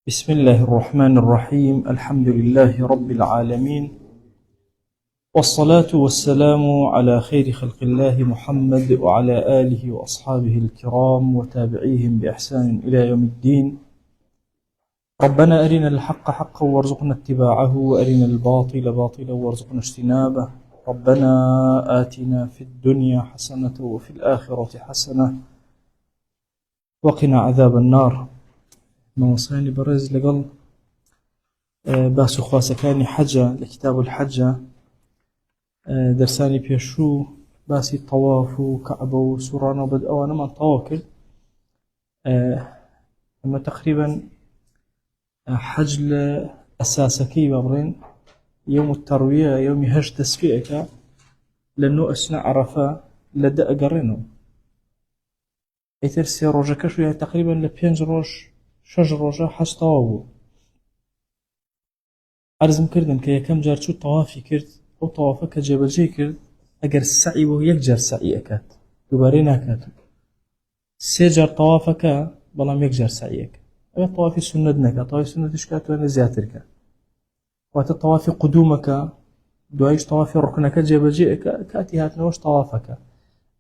بسم الله الرحمن الرحيم. الحمد لله رب العالمين، والصلاة والسلام على خير خلق الله محمد وعلى آله وأصحابه الكرام وتابعيهم بإحسان إلى يوم الدين. ربنا أرنا الحق حقا وارزقنا اتباعه، وأرنا الباطل باطلا وارزقنا اجتنابه. ربنا آتنا في الدنيا حسنة وفي الآخرة حسنة وقنا عذاب النار. موصاني برز لقل باسو خواسكاني حجة لكتاب الحجة درساني بيشو باسي طواف وكعبة وسوران وبد أوانا من طواكل أما تقريبا حج أساسكي بابرين يوم التروية يوم هج تسفيئك لأنه أسنع عرفة لدى أقرنه يترسي روجا كشو يعني تقريبا لبينج روج شج روجا حج طوابو عرزم كردن كي يكم جار شو طوافي كرد أو طوافك جبل جي كرد أجر السعي وهو يكجر سعي أكاد دوبارين أكاد سيجر طوافك بلام يكجر سعيك أي طوافي سندنك طوافي سندش كات وين زياترك وقت طوافي قدومك دوايش طوافي ركنك جبل جي كاتي هات نوش طوافك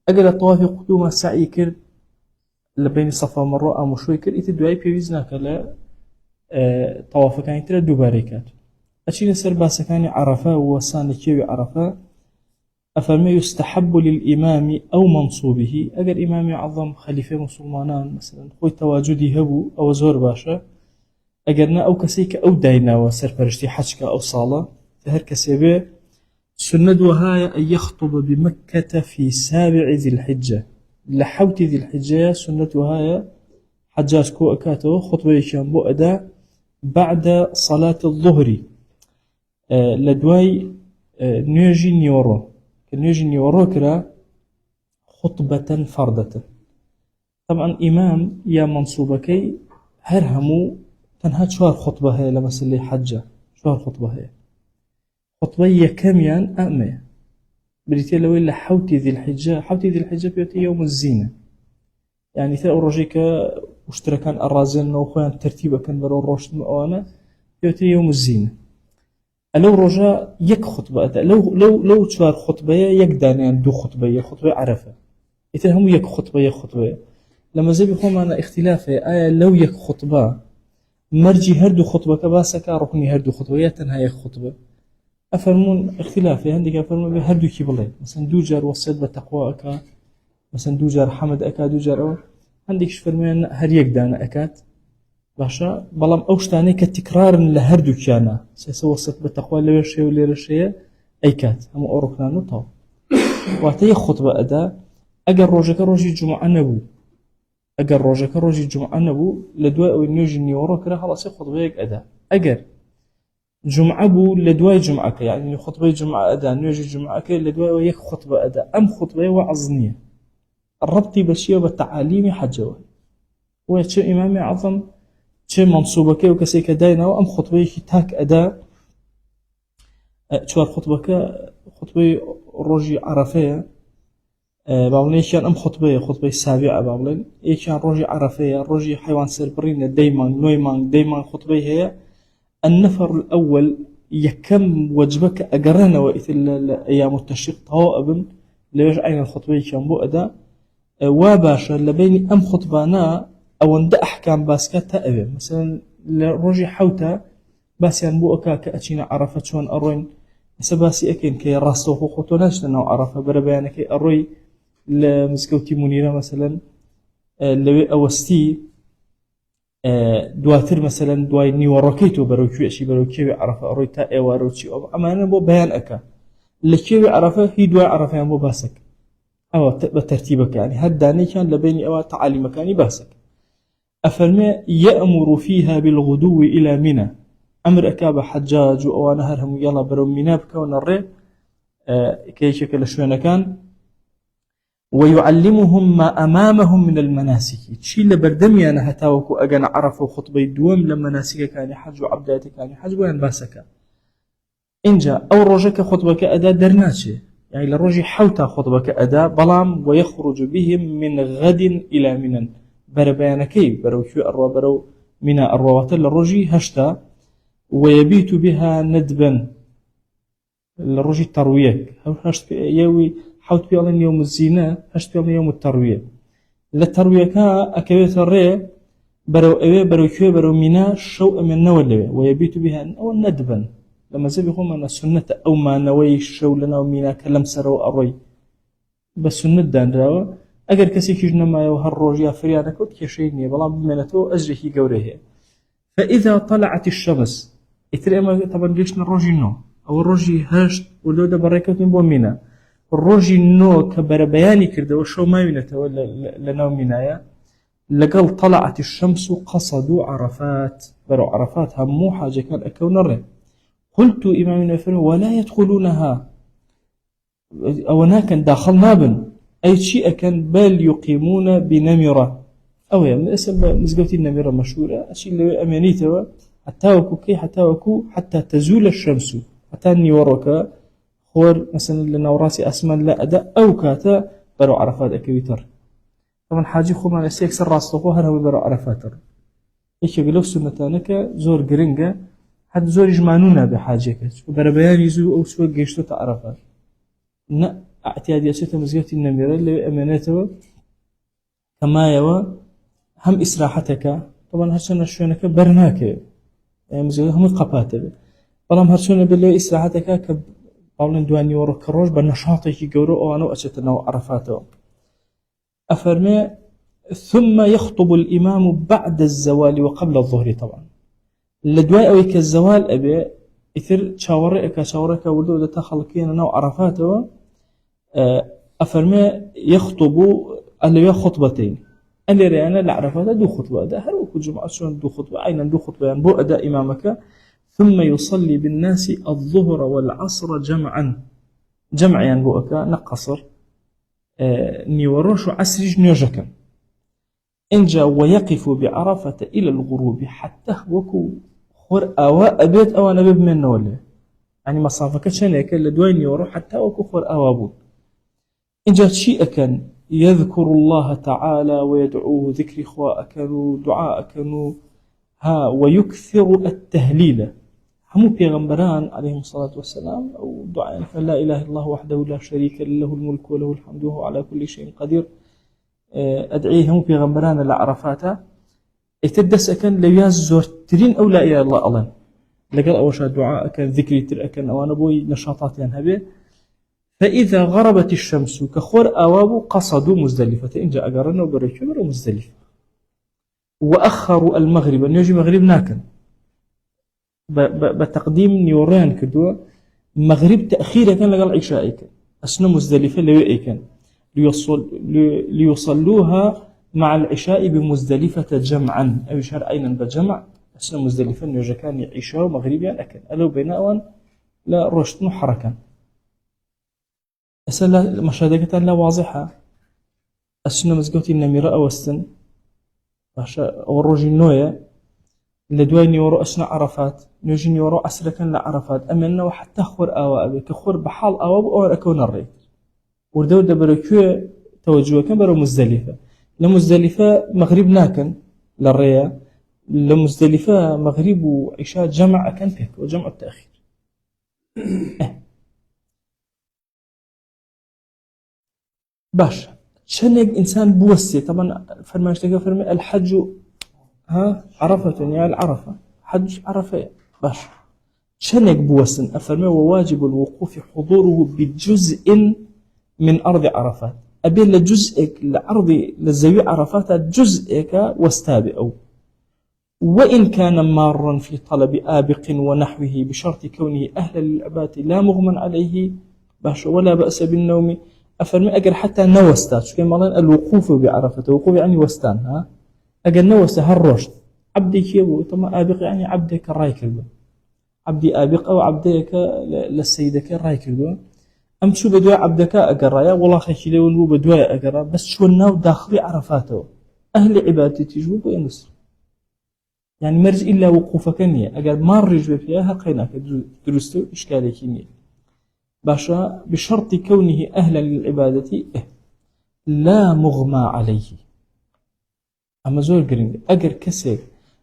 أجر طوافي قدوم سعي كرد لبين الصفا والمروة أو شوي كرد إتدواي بيوزناك لا طوافك يعني ترى دوباري كات أشين سر باسكاني عرفة ووسان كيوي عرفة أفرمي يستحب للإمام أو منصوبه أجر إمام عظم خليفة مسلمان مثلا خوي تواجدي هبو أو زور باشا أجرنا أو كسيك أو داينا وسر فرشتي حجك أو صالة فهر كسيبه سند وهاي أن يخطب بمكة في سابع ذي الحجة لحوت ذي الحجة سند وهاي حجاج كو أكاتو خطبة يشان بو أدا بعد صلاة الظهر لدواي نيجي نيورو كنيجي نيورو كرا خطبة فردة طبعا إمام يا منصوبكي هرهمو تنها شوار خطبة هي لمسلي حجة شوار خطبة هي خطبة يكميان أمي بريتي لو إلا حوتي ذي الحجة حوتي ذي الحجة بيوتي يوم الزينة يعني ثاء رجيكا واشتركان أرازن وخوان ترتيبا كان برو الروشت مؤانا بيوتي يوم الزينة لو رجاء يك خطبة أدا لو تشوار خطبة يك دانيان دو خطبة خطبة عرفة إذا هم يك خطبة لما زي بيخوم أنا اختلافه آية لو يك خطبة مرجي هردو خطبة كباسكا ركني هردو خطبة يتنها يك خطبة أفرمون اختلافه عندك أفرمون بهردو كيبلي مثلا دو جار وصيد بتقوى أكا مثلا دو جار حمد أكا دو جار أو عندك شفرمون هر يك دانا أكات باشا بلام أوشتاني كتكرار لهردو كيانا سيسوى صيت بتقوى لوير شيء ولير شيء أي كات هم أوروكنا نطاو واتي خطبة أدا أجر روجك روجي جمعة نبو أجر روجك روجي جمعة نبو لدواء أو نيجي نيورو كره خلاص خطبة يك أدا أجر جمعة بو لدواء جمعة يعني خطبة جمعة أدا نيجي جمعة كي لدواء يك خطبة أدا أم خطبة وعظنية الربطي بشيء بالتعاليم حجوه ويتشو إمامي عظم چه منصوبك وكسيك داينا وأم خطبة تاك أدا شوار خطبة روجي عرفية بعضين يكان أم خطبة سابعة بعضين يكان روجي عرفية روجي حيوان سربرين دايما خطبة هي النفر الأول يكم وجبك أقرنا وإثل أيام التشريق طوائب ليش عين الخطبة كان بو أدا واباشا لبين أم خطبانا أو عند أحكام باسكات أبي مثلا لروجي حوتا باسيان بو أكا كأتشينا عرفة شون أروين مثلا باسي أكين كي راسو خطو ناشنا عرفة بربيانا كي أروي لمسكوتي منيرة مثلا لوي أوستي دواتر مثلا دواي نيوروكيتو بروكيو أشي بروكيو عرفة أروي تا إيواروتشي أما أنا بو بيان أكا لكيو عرفة هي دواي عرفة بو باسك أو بترتيبك يعني هداني كان لبيني أو تعالي مكاني باسك أفرمي يأمر فيها بالغدو إلى منى أمر أكاب حجاج وأنا هرهم يلا برو منى بكون الري كي شكل شوينا كان ويعلمهم ما أمامهم من المناسك تشيل بردمي أنا هتاوكو أجن عرفوا خطبة دوام لما ناسك كان حج وعبداتك كان حج وين باسك إن جاء أو رجك خطبك أدا درناشي يعني لرجي حوتا خطبك أدا بلام ويخرج بهم من غد إلى منى بربيانكي برو شو أروى برو منا الرواتة للرجي هشتا ويبيت بها ندبا للرجي التروية هشت يوي حوت بيالن يوم الزينة هشت بيالن يوم التروية للتروية كا أكبيت الرئي برو أبي برو كيو برو منا شو من نولي ويبيت بها أو ندبا لما زي بيقوم أن السنة أو ما نوي الشو لنا ومنا كلام سرو أروي بس سنة دان راوا أجر كسي كيجنا ما يوهر روجيا فريانا كوت كشيني بلا بمنتو أجره جوره فإذا طلعت الشمس إتري أما طبعا جيشنا الروجي نو أو الروجي هاشت ولو ده بريكوت من بومينا الروجي نو كبر بياني كرده وشو ما ينته ولا لنا منايا لقل طلعت الشمس قصدوا عرفات برو عرفات همو حاجة كان أكون الرئ قلت إمامنا فرمي ولا يدخلونها أو كان داخل نابن أي شيء كان بل يقيمون بنمرة أو يعني اسم مزقوتي النمرة مشهورة الشيء اللي أمانيته حتى وكو كي حتى وكو حتى تزول الشمس حتى أني وروك خور مثلا لنا وراسي أسمان لا أداء أو كاتا برو عرفات أكبيتر طبعا حاجي خو ما نسيك سر راستقو هنوي برو عرفات إيش يقولوا سنتانك زور جرينجا حد زور يجمعنونا بحاجك وبرا بيان يزو أو سوى جيشتو تعرفات نا اعتيادي أسيتها مزقوتي النمرة اللي أمانته كما يوا هم إسراحتك طبعا هرسونا شوينك برناك مزيد هم قباتة بلام هرسونا بالله إسراحتك كباولن دواني ورا كروج بالنشاطك يجورو أو أنا أشتنا عرفاته أفرمي ثم يخطب الإمام بعد الزوال وقبل الظهر طبعا لدواء أو كالزوال أبي إثر شاورك ولو تخلقين نوع عرفاته أفرمي يخطب اللي خطبتين اللي رأينا لعرفات دو خطبة ده هل وكل جمعة شون دو خطبة عينا دو خطبة يعني بو أداء إمامك ثم يصلي بالناس الظهر والعصر جمعا جمع يعني بو أكا نقصر نيوروش عسرج نيوجكا إن جا ويقف بعرفة إلى الغروب حتى وكو خور أواء أبيت أو نبيب من نولي يعني مصافك شنك لدوين يورو حتى وكو خور أوابو إن جا شيء كان يذكر الله تعالى ويدعوه ذكر إخواء كانوا دعاء كانوا ويكثر التهليل هم بيغمبران عليهم الصلاة والسلام أو دعاء فلا إله إلا الله وحده لا شريك له الملك وله الحمد وهو على كل شيء قدير أدعيهم بيغمبران لعرفاته اتدس أكن لياز زورترين أو لا إله إلا الله لقال أوشا دعاء كان ذكري تر أكن أو أنا بوي نشاطات ينهبه فإذا غربت الشمس كخور أواب قصدوا مزدلفة إن جاء قرنا وبركبر مزدلفة وأخروا المغرب أن يجي مغرب ناكن بتقديم نيوران كدوا مغرب تأخير كان لقى العشاء كان أسنى مزدلفة ليؤكن ليصلوها مع العشاء بمزدلفة جمعا أو شرعين بجمع أسنى مزدلفة نيوجا كان عشاء ومغرب يعني أكن ألو بيناوان لا رشتنو حركا أسأل مشاهدة لا واضحة السنة مزقوتي النميرة أو السن أو الرجل نوية لدواني ورو أسنة عرفات نوجيني ورو أسرة كان لعرفات أما أنه حتى خور أواب كخور بحال أواب أو أكون الرئي وردو دبركوه توجهه كان برو مزدلفة لمزدلفة مغرب ناكن للرئي لمزدلفة مغرب وعشاء جمع كان فيك وجمع التأخير باش شنق إنسان بوسي طبعا فرماش تلقى فرمي الحج عرفة يعني العرفة حج عرفة باش شنق بوسن أفرمي وواجب الوقوف حضوره بجزء من أرض عرفات أبي لجزءك لأرض لزيو عرفات جزءك واستابئ وإن كان مارا في طلب آبق ونحوه بشرط كونه أهلا للعبادة لا مغمى عليه باش ولا بأس بالنوم أفرمي أجر حتى نوستات شو كمان الوقوف بعرفة الوقوف يعني وستان أجر نوست هالرشد عبدي كيبو طما آبق يعني عبدك رايكلو عبدي آبق أو عبدك للسيدك رايكلو أم شو بدوا عبدك أجرايا والله خشيله ونبو بدوا أجرا بس شو الناو داخل عرفاته أهل عبادتي جوب وينصر يعني مرج إلا وقوفك نية أجر ما رجوا فيها قيناك درستو إشكالي كنية باشا بشرط كونه أهلا للعبادة لا مغمى عليه أما زور قرنج أجر كسر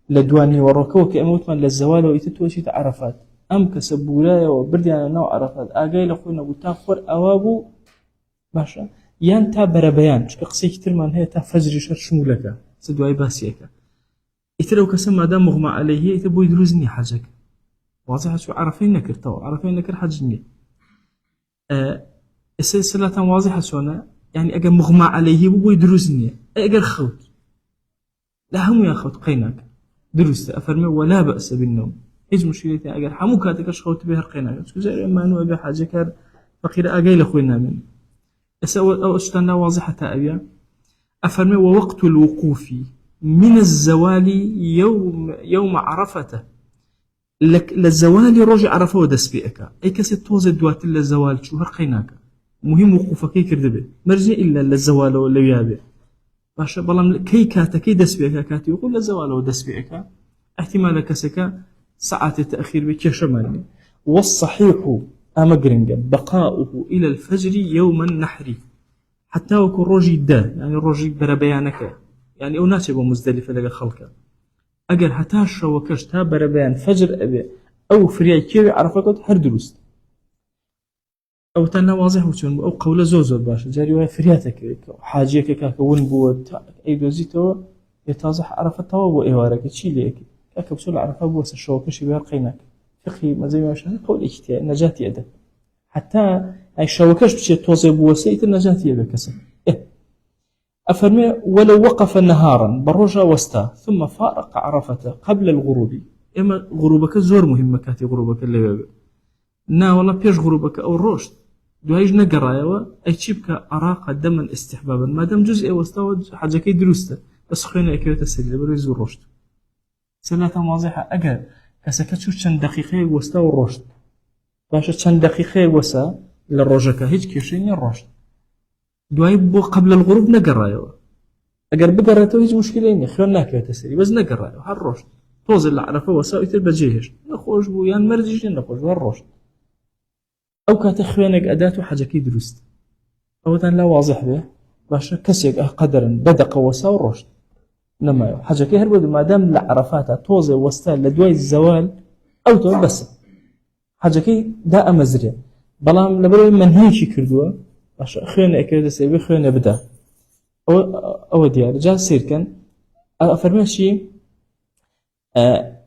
لدواني وروكو كأموت من للزوال ويتتوشيت عرفات أم كسبولايا وبردي أنا نوع عرفات آجاي لخوينا قلتان خور أوابو باشا يان تا بربيان شك قصي كتير من هي تا فجر شر شمولك سدواي باسيك يتلو كسم ما دام مغمى عليه يتبو يدروزني حاجك واضح شو عرفين نكر تو عرفين نكر حاجني السلسلة واضحة شونا يعني أجر مغمى عليه بو يدروزني أجر خوت لا هم يا خوت قينك درست أفرمي ولا بأس بالنوم هيج مشكلة أجر حمو كاتك خوت بها قينك شو زي ما نوع بحاجة كار فقير أجي لخوينا من أو أشتنا واضحة أبيا أفرمي ووقت الوقوف من الزوال يوم عرفته لك للزوال رجع عرفه ودس بيئك أي كسي توزي دوات للزوال شو هرقيناك مهم وقوفك يكردبه مرجع إلا للزوال ولا يابه باشا بلام كي كاتا كي دس بيئك كاتي يقول للزوال ودس بيئك احتمال كسك ساعات التأخير بكشمالي والصحيح أمقرنجا بقاؤه إلى الفجر يوم النحر حتى وكون روجي دا يعني روجي بربيانك يعني أو ناتب ومزدلفة لك خلقه أجر حتى شوكش تا بربيان فجر أبي أو فرياي كيوي عرفك هر دروست أو تنا واضح وتشون أو قولة زوزو باش جاري ويا فرياتك حاجيك كاك ون بود أي دوزيتو يتازح عرفتها وإيوارك تشي ليك كاك بسول عرفها بوس الشوكش يبهر قينك فقهي ما زي ما شاء قول اجتياء نجاة يده حتى أي شوكش بشي توزي بوسيت النجاة يده كسر أفرمي ولو وقف نهارا بروجا وستا ثم فارق عرفته قبل الغروب إما غروبك زور مهمة كاتي غروبك اللي بابا نا والله بيش غروبك أو الرشد دوهيج نقرايا أي تشيبك أراق دما استحبابا ما دام جزء وستا حاجة كي دروسته بس خينا إكيوة السجل بريزو الرشد سنة واضحة أجل كسكتشو شن دقيقة وستا والرشد باشا شن دقيقة وسا للرجك هيج كيشيني الرشد دوای بو قبل الغروب نقرأيه أجر بقرأته هيج مشكلة خير ناكيه تسري بس نقرأيه هالرشد توز اللي عرفه وسائل بجيهش نخوش بو يان مرجج نخوش هالرشد أو كاتخوانك أداته حاجة كي درست أو لا واضح به باش كسيك قدرا بدق وسا الرشد نما حاجة كي هربود ما دام لعرفاتها توز وستال لدواي الزوال أو تو بس حاجة كي دا أمزري بلام لبروي منهيشي كردوه باش خينا أكيد سيبي خينا بدأ أو ديار جال سير كان أفرمشي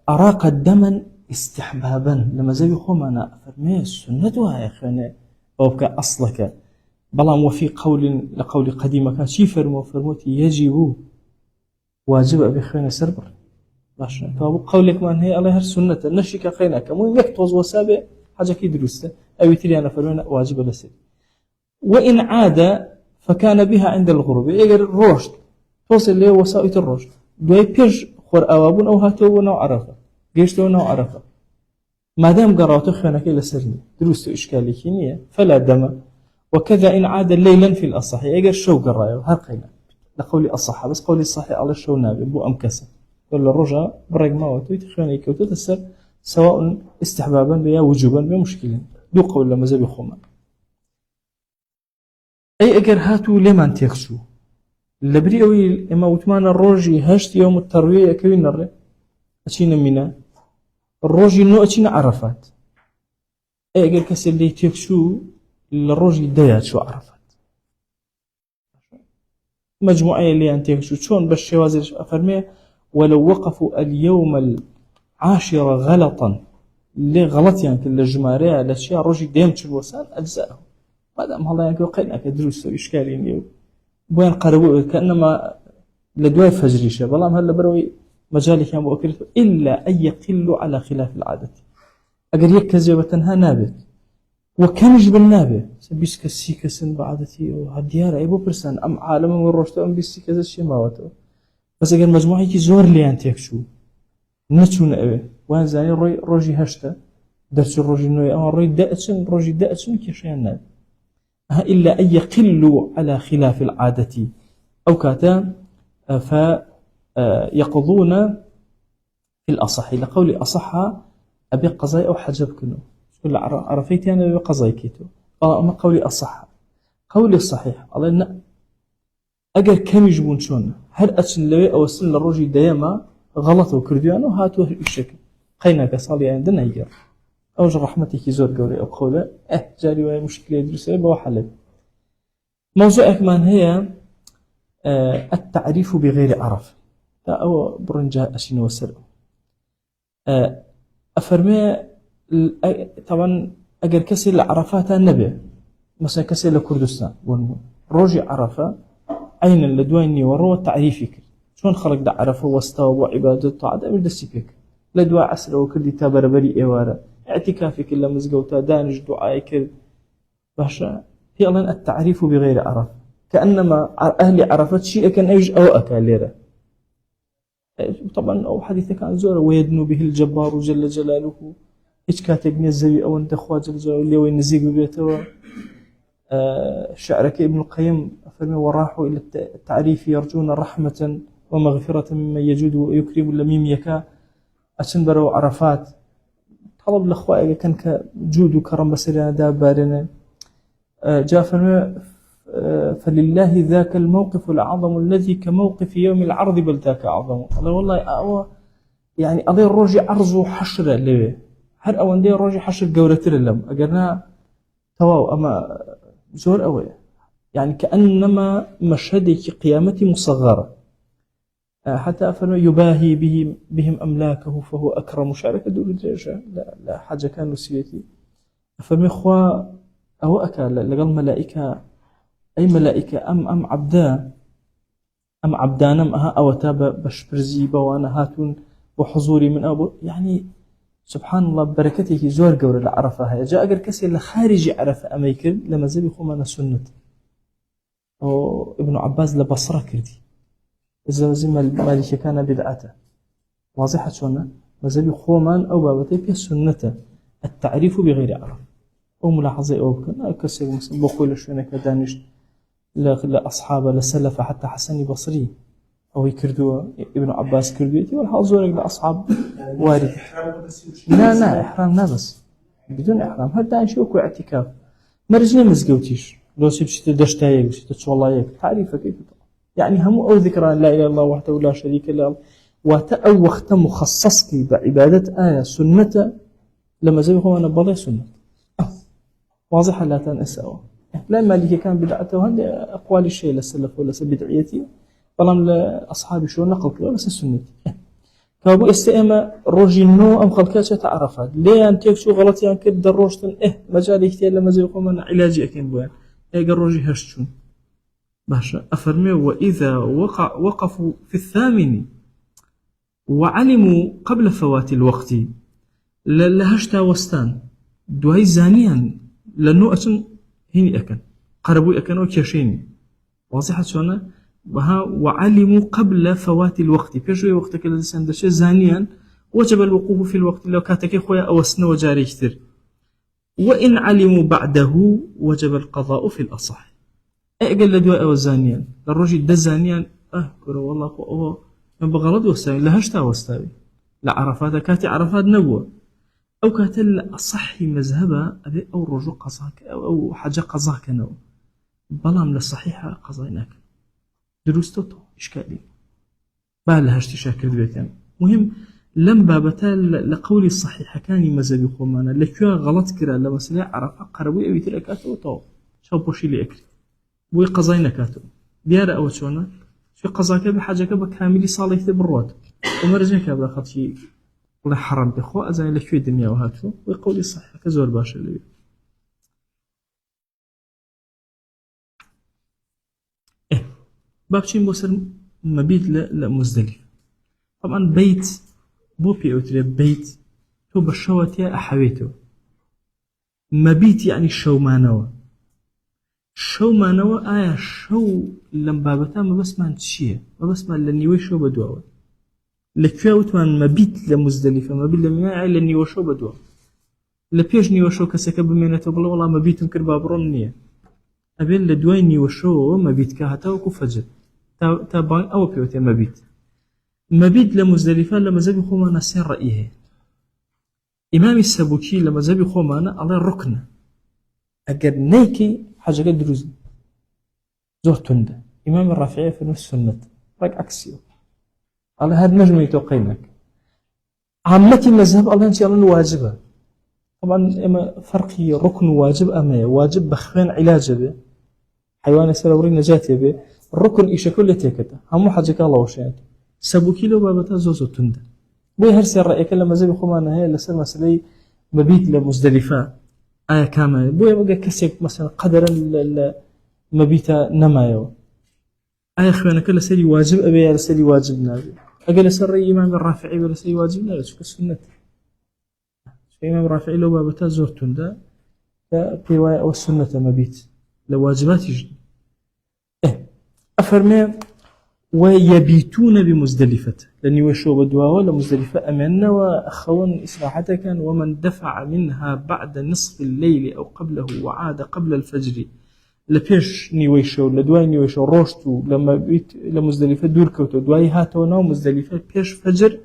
أراق الدم استحبابا لما زي يخوم أنا أفرمش سنة وهاي خينا أو بك أصلك بلام وفي قول لقول قديم كان شي فرموتي يجب واجب أبي خينا سربر باش فأبو قولك من هي الله هر سنة نشيك خينا كمو يكتوز وسابع حاجة كي درسته أو يتري أنا فرمنا واجب لسير وإن عاد فكان بها عند الغروب إيجر الرشد توصل له وسائط الرشد دوي بيج خور أوابون أو هاتو نوع عرفة جيش له نوع عرفة ما دام قرأته خانك إلى سرني دروس إشكالي كينية فلا دم وكذا إن عاد ليلا في الأصح إيجر شو قرأيه هرقينا لقولي أصح بس قولي الصحي على الشو نابي بو أمكسة ولا الرجع برق ما وتويت خانك وتتسر سواء استحبابا بيا وجوبا بمشكلة دو قول لما زبي خمان أي أجر هاتو لمن تيخشو لبريوي إما وثمان الروجي هشت يوم التروية كوين الري أشينا منا الروجي نو أشينا عرفات أي أجر كسر اللي تيخشو الروجي ديات شو عرفات مجموعة اللي أن تيخشو شون بس شوازر أفرمي ولو وقفوا اليوم العاشر غلطا اللي غلط يعني كل الجمارية الأشياء الروجي ديم شو وسان أجزاءهم مادام هلا يعني قينا كدروس إشكالين بوين قربوا كأنما لدواء فجري شيء بلام هلا بروي مجالي كان بأكلته إلا أن يقلوا على خلاف العادة أجر يكذب وتنها نابت وكم يجبل نابت سبيس كسيكسن بعادتي وهالديار أيبو برسان أم عالم من رشته أم بيسي كذا شيء ما وته بس أجر مجموعة كي زور لي أنت يكشو نتشون أبي وين زاني روجي هشتا درس الروجي نوي أما روجي دأتشن كيشان نابت إلا أن يقلوا على خلاف العادة أو كاتا فيقضون في الأصح لقول أصح أبي قضاي أو حجب كنو كل عرفيتي أنا أبي قضاي كيتو أما قولي أصح قولي الصحيح الله إن أجر كم يجبون شون هل أتشن لوي أو السن للرجل ديما غەڵەتە و کردویانەوە هاتووە ئیشەکە قەیناکە ساڵی ئایندا نایگەڕێ ئەوش ڕەحمەتێکی زۆر گەورەی ئەو قەولە جاری وایە موشکلەی دروستەوە بەوە حەلە موضوعێکمان هەیە التعريف بغير عرف أو برنجا أشين وسر أفرمي طبعا أجر كسر العرفات النبي مثلا كسر لكردستان روجي عرفة أين لدويني وروا تعريفك شلون خلق ده عرفه واستوى وعبادة طاعة أمر دسيبك لدوا عسر وكردي تابر بري إيوارا اعتكافك إلا مزقوتا دانج دعائك باشا هي الله التعريف بغير عرف كأنما أهل عرفت شيء كان أيج أو أكاليرة طبعا أو حديث كان زورة ويدنو به الجبار جل جلاله إيش كاتبني الزبي أو أنت أخوات جل جلاله اللي وين نزيق ببيته شعرك ابن القيم فرمي وراحوا إلى التعريف يرجون رحمة ومغفرة ممن يجود ويكرم لميم يكا أشنبروا عرفات طلب الأخوة كان كجود وكرم بسرنا دابارنا جاء فرمي فلله ذاك الموقف الأعظم الذي كموقف يوم العرض بل ذاك أعظم الله والله يعني أضي الروجي عرض حشر اللي هر أوان دي الروجي حشر قورتر اللهم أقرنا تواو أما زور أوي يعني كأنما مشهد قيامتي مصغرة حتى أفرم يباهي بهم أملاكه فهو أكرم شارك دول الدرجة لا حاجة كانوا سيتي أفرم إخوة أو أكال لقل ملائكة أي ملائكة أم عبدان أو تاب بشبرزي بوانا هاتون وحضوري من أبو يعني سبحان الله بركته زور قور العرفة جاء أقر كسي لخارج عرفة أميكر لما زبي خومانا سنة أو ابن عباس لبصرة كردي إذا زي مالك كان بدعته واضحة شونا مزبي خومان أو بابتي في سنة التعريف بغير عرف أو ملاحظة أو كان كسي بقول شونا كدانش لا أصحاب لسلف حتى حسن بصري أو يكردوا ابن عباس كردويتي والحاضرين لأصحاب وارد لا إحرام لا بس بدون إحرام هل داعي شوك واعتكاف مرجنا مزقوتيش لو سيبشت دشتايك وشت والله يك تعريفك كيف يعني هم أو ذكرى لا إله إلا الله وحده لا شريك له وتأو وقت مخصصك بعبادة آية سنة لما زيهم أنا بالله سنة واضح لا تنسوا لا مالك كان بدعته هذه أقوال الشيء للسلف ولا بدعيتي طالما لأصحابي شو نقل كذا بس السنة كابو استئما روجينو أم خلكاتش تعرفات ليه أنت شو غلط يعني كده الروجتن مجالي كتير لما زي يقوم أنا علاجي أكين بوان الروجي هشتون باشا أفرمي وإذا وقفوا في الثامن وعلموا قبل فوات الوقت لهشتا وستان دوهي زانيا لأنه أتن هني أكن قربوا أكن وكيشيني واضحة شونا وعلموا قبل فوات الوقت بيجوا وقتك الذي سندش زانيا وجب الوقوف في الوقت لو كاتك خويا أو سنة وجاري كثير وإن علموا بعده وجب القضاء في الأصح أقل لدواء أو زانيا الرجل ده زانيا كرو والله هو من بغلط وستاوي لهشتا وستاوي لعرفات كاتي عرفات نبوة أو كاتل أصحي مذهبا أبي أو رجوع قضاك أو حاجة قضاك نو بلام للصحيحة قضيناك دروستو إشكالي بالهشت شاكر بيتين مهم لم بابتا لقولي الصحيح كان مذهبي خومانا لكيا غلط كرا لما سلا عرفا قربوي أبي تركاتو تو شو بوشي لي أكري بوي قضينا كاتو ديار أو شونا شو قضاك بحاجة بكاملي صالح تبروت ومرجعك بأخذ شيء ولا حرام بخو أزاي لكيا الدنيا وهاتو ويقولي الصحيح كزور باشا لي بابشين بوسر مبيت لمزدلف طبعا بيت بوبي أوتري بيت تو بالشواتيا أحويته مبيت يعني الشو ما نوى آية شو لم بابتا ما بس ما نتشيه ما بس ما لنيوي شو بدوه لكياوتوان مبيت لمزدلفة مبيت لمناعي لنيوي شو بدوه لبيش نيوي شو كسكب منته بالله والله مبيت مكر بابرون نية أبين لدوين نيوي شو مبيت كهتا وكفجر تابان أو بيوتي مبيت لمزدلفة لما زبي خومانا سين رأيه إمام السبوكي لما زبي خومانا على الركن أجر نيكي حاجة قد دروز زور تنده إمام الرافعي في نفس السنة رك عكسيو على هذا نجم يتوقينك عامة مذهب الله إن شاء الله واجبة طبعا إما فرقي ركن واجب أما واجب بخوان علاجه به حيوان سلوري نجاتي به الركن إيش كل تكته هم حاجك الله وشيء سبو كيلو بابتا زوزو تند بوي هرسي الرأي لما زي بخومانا هي لسر مسألة مبيت لمزدلفة آية كامل بوي بقى كسيك مثلا قدرا مبيتا نمايو آية خوانك كل سري واجب أبي على سري واجب نابي أقل سر إمام الرافعي ولا سري واجب نابي شو كسنة إمام الرافعي لو بابتا زور تند كبيوايا أو السنة مبيت لواجبات يجد أفرمي ويبيتون بمزدلفة لأن يوشوا بدواء لمزدلفة أمنا وأخوان إسراحتك ومن دفع منها بعد نصف الليل أو قبله وعاد قبل الفجر لبيش نيويشوا لدواء نيويشوا روشتوا لما بيت لمزدلفة دور كوتو دواء هاتونا مزدلفة بيش فجر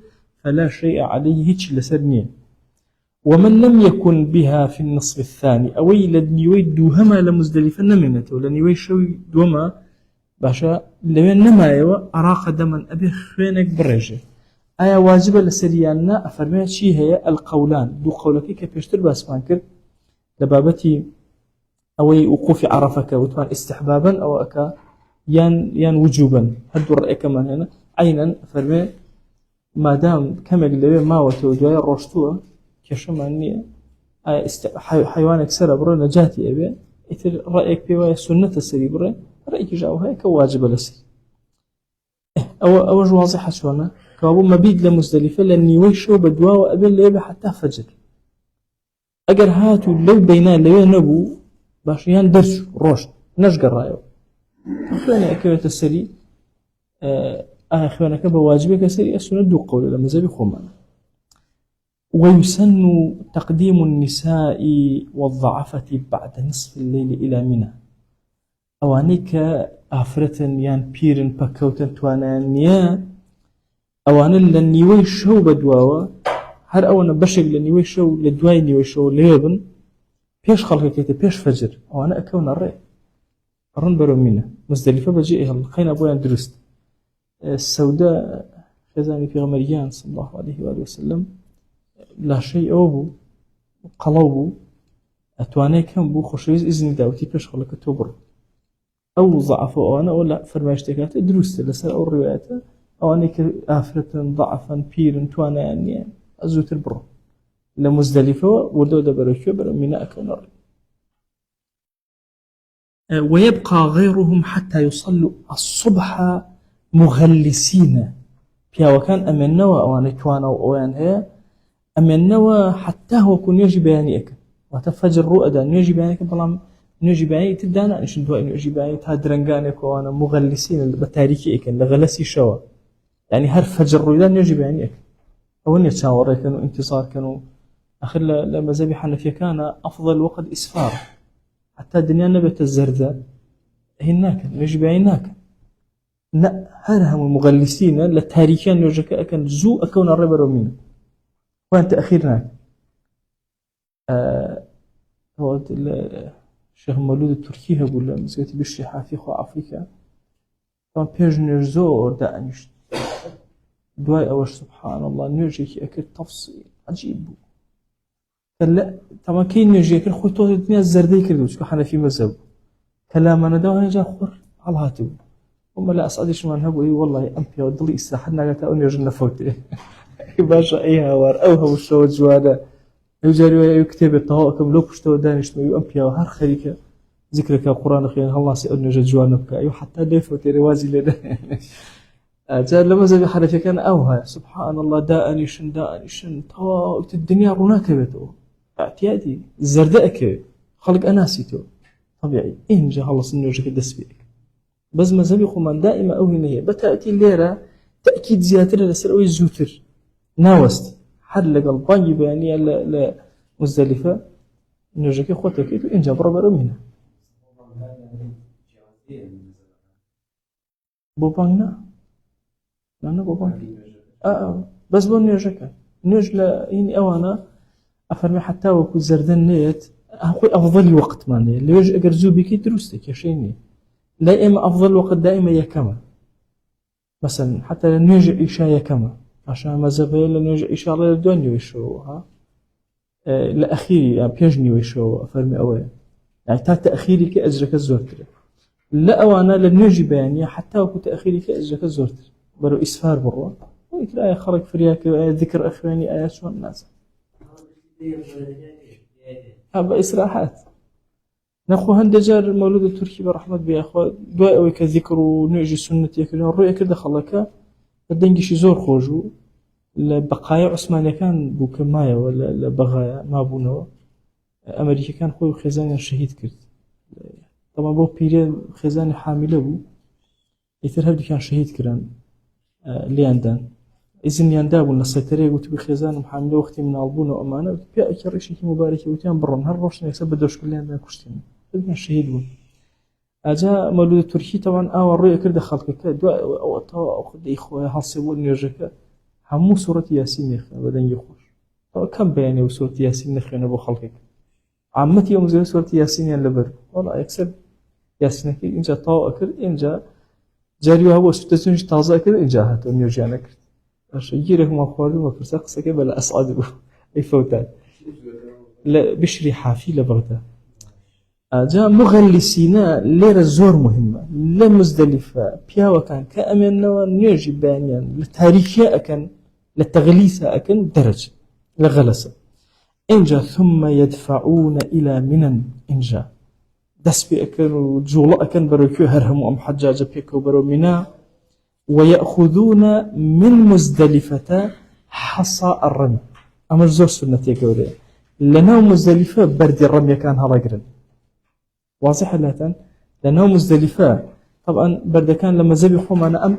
فلا شيء عليه هيتش لسرنين ومن لم يكن بها في النصف الثاني أوي لدنيوي دوهما لمزدلفة نمنته لنيويشوا دوما باشا لوين نمايوا أراق دما أبي خوينك برجه آية واجبة لسرياننا أفرمي شي هي القولان دو قولك كبيشتر باسمان كر لبابتي أوي وقوف عرفك وتوان استحبابا أو أكا يان وجوبا هدو الرأي كمان هنا عينا أفرمي ما دام كمك لوين ما وتودوايا روشتوا كشمانية آية حيوانك سر برا نجاتي أبي إثر رأيك بيوايا سنة السري برا رأيك جاوها كواجب لسي أو واضحة شوانا كابو مبيد لمزدلفة لأني ويشو بدواء وأبين ليبي حتى فجر أجر هاتو لو بينان لو نبو باشيان درس روش نشقر رايو فلاني أكيوة السري أخوانا كبا واجبك السري السنة دو قول لما زبي خومان ويسن تقديم النساء والضعفة بعد نصف الليل إلى منى أوانيك أفرتن يان بيرن بكوتن توانانيا أوان لنيوي شو بدواوا هر أوان بشق لنيوي شو لدواي نيوي شو ليبن بيش خلق كيتي بيش فجر أوان أكون الرأي أرن برو مينا مزدلفة بجيئها القين أبويا درست السوداء شزاني في غمريان صلى الله عليه وآله وسلم لا شيء أوبو قلوبو أتواني كم بو خشيز إذن داوتي بيش خلق توبر أو ضعف أو أنا ولا فرماشتكات دروست لسه أو الروايات أو أنا كآفرة ضعفا بيرن توانا يعني أزوت البر لمزدلفة ودودة بركوب من أكون ويبقى غيرهم حتى يصلوا الصبح مغلسين فيها وكان أمنوا أو أنا توانا أو أنا هي أمنوا حتى هو كن يجب بيانيك وتفجر رؤدا يجب بيانيك بلام نجي بعيد تدانا إيش ندوا إنه يجي بعيد هادرنجانك وأنا مغلسين بتاريخي إكن لغلسي شوا يعني هر فجر رويدان نجي بعيد أو إني تشاور كانوا انتصار كانوا آخر لما زبي حنفيا كان أفضل وقت إسفار حتى الدنيا نبت الزردة هناك نجي بعيد هناك لا هرهم مغلسين للتاريخيان نرجك أكن زو أكون الربع رومين وأنت أخيرنا هو الشيخ مولود التركي هقول له مسكتي بالشيحة في خو أفريقيا طبعا بيج نرزور دانش دواي أوش سبحان الله نرجي كي أكل تفصيل عجيب كلا طبعا كي نرجي أكل خوتو الدنيا الزردي كردو شو حنا في مذهب كلامنا ده أنا جا خور على هاتو هم لا أصعدش من هبوا والله أمبيا ودلي إستحنا قلت أو نرجع نفوت باشا أيها وار أوها وشو جوانا يجاري يكتب الطواقم لو كشتو دانش ما يؤمبيا وهر خريكة ذكرك القرآن خير الله سيأرنا جوانبك أيو حتى ديفو تيروازي لنا جاء لما زي حرفي كان أوها سبحان الله داءنشن طواقت الدنيا رناكبته اعتيادي زردأك خلق أناسيته طبيعي إن جاء الله سنوجك الدسبيك بس ما زبي خمان دائما أوهي هي بتأتي الليرة تأكيد زيادة لسرعي الزوتر ناوست حل قلبان بيانية لمزدلفة نرجع خوتك إن جبر برمينا بوباننا لا بوبان بس بون نرجع نرجع إني أوانا أفرمي حتى وكو زردن نيت أخوي أفضل وقت ماني اللي يجي أجر زوبي كي دروستك يا شيني لا إما أفضل وقت دائما يا كمان مثلا حتى نوێژی عیشا یەکەمە پاشان مەذهبەیە لە نوێژی عیشا لە دوای نوێژەوە لە ئەخیری یان پێش نوێژەوە فەرمی ئەوەیە یعنی تا تەخیری کە ئەجرەکە زۆرترە لە ئەوانە لە نوێژی بەیانیە حتا وەکو تەخیری کە ئەجرەکە زۆرتر بەرەو ئیسفار بڕوە ئیتر ئایا خەڵک فریاکە ئایا ذکر ئەخوێنی ئایا چۆن نازانم بە ئیسراحات نەخۆ هەندێک جار مەولود تورکی بە ڕەحمەت بێخوا دوای ئەوەی کە ذیکر و نوێژی سونەتیەکردن ڕوویە کردە خەڵەکە بە دەنگیشی زۆر خۆش بوو لە بەقایە عوسمانیەکان بوو کە مایەوە لە بەغایە مابوونەوە ئەمریکەکان خۆی خێزانیان شەهید کرد طبعا بۆ پیرێ خێزانی حامیلە بوو ئیتر هەردووکیان شەهید کردن لیاندان ئیزنیاندا بوون لە سەکرەیە گوتبووی خێزانم حامیلە وەختی مناڵبوونەوە ئەمانە پیا ئەکی ڕێشێکی مبارەکی وتیان بڕۆن هەر ڕۆژن یەکسەر بە دۆشکلیاندان کوشتین هەردووکیان شەهید بوون ئاجا مەولود تورکی تەوان ئاوا ڕوویە کردە خەڵکەکە دوای ئەوە تەوا ئەو خودەی خۆیان هەڵسێ بۆ نوێژەکە هەموو سوورەتی یاسین نێخوێنە بە دەنگی خۆش ئەوە کەم بەیانێ و سوورەتی یاسین نەخوێنە بۆ خەڵکێک عامەتی ئەو مزگەوت سوورەتی یاسینیان لەبەر وەڵا یەکسەر یاسینەکەی ئینجا تەواو ئەکرد ئینجا جاری وا بۆ سوتەچونیش تازە کرد ئینجا هاتەوە نوێژیانە کرد باشە گیرێکمان خواردووە پرسا قسەکەی بە لە ئەسعاد بوو ئەی فەوتان لە بشری حافی لە بەغدا ئاجا مغەلیسینە لێرە زۆر مهمە لە مزدەلیفە پیاوەکان کە ئەمێنەوە نوێژی بەیانیان لە تاریکیە ئەکەن لە تەغلیسە ئەکەن دەرەج لە غەلەسە اینجا ثم يدفعون إلى منن اینجا دەست پێ ئەکەن و جوڵە ئەکەن بەرەو کوێ هەر هەموو ئەم حەجاجە پێکەوە بەرەو مینا ويأخذون من مزدلفة حصى الرمي أمر زور سنة يقولي لنا مزدلفة برد الرمي كان هلاقرن واضح لاتن لنا مزدلفة طبعا برد كان لما زبي خوم أنا أم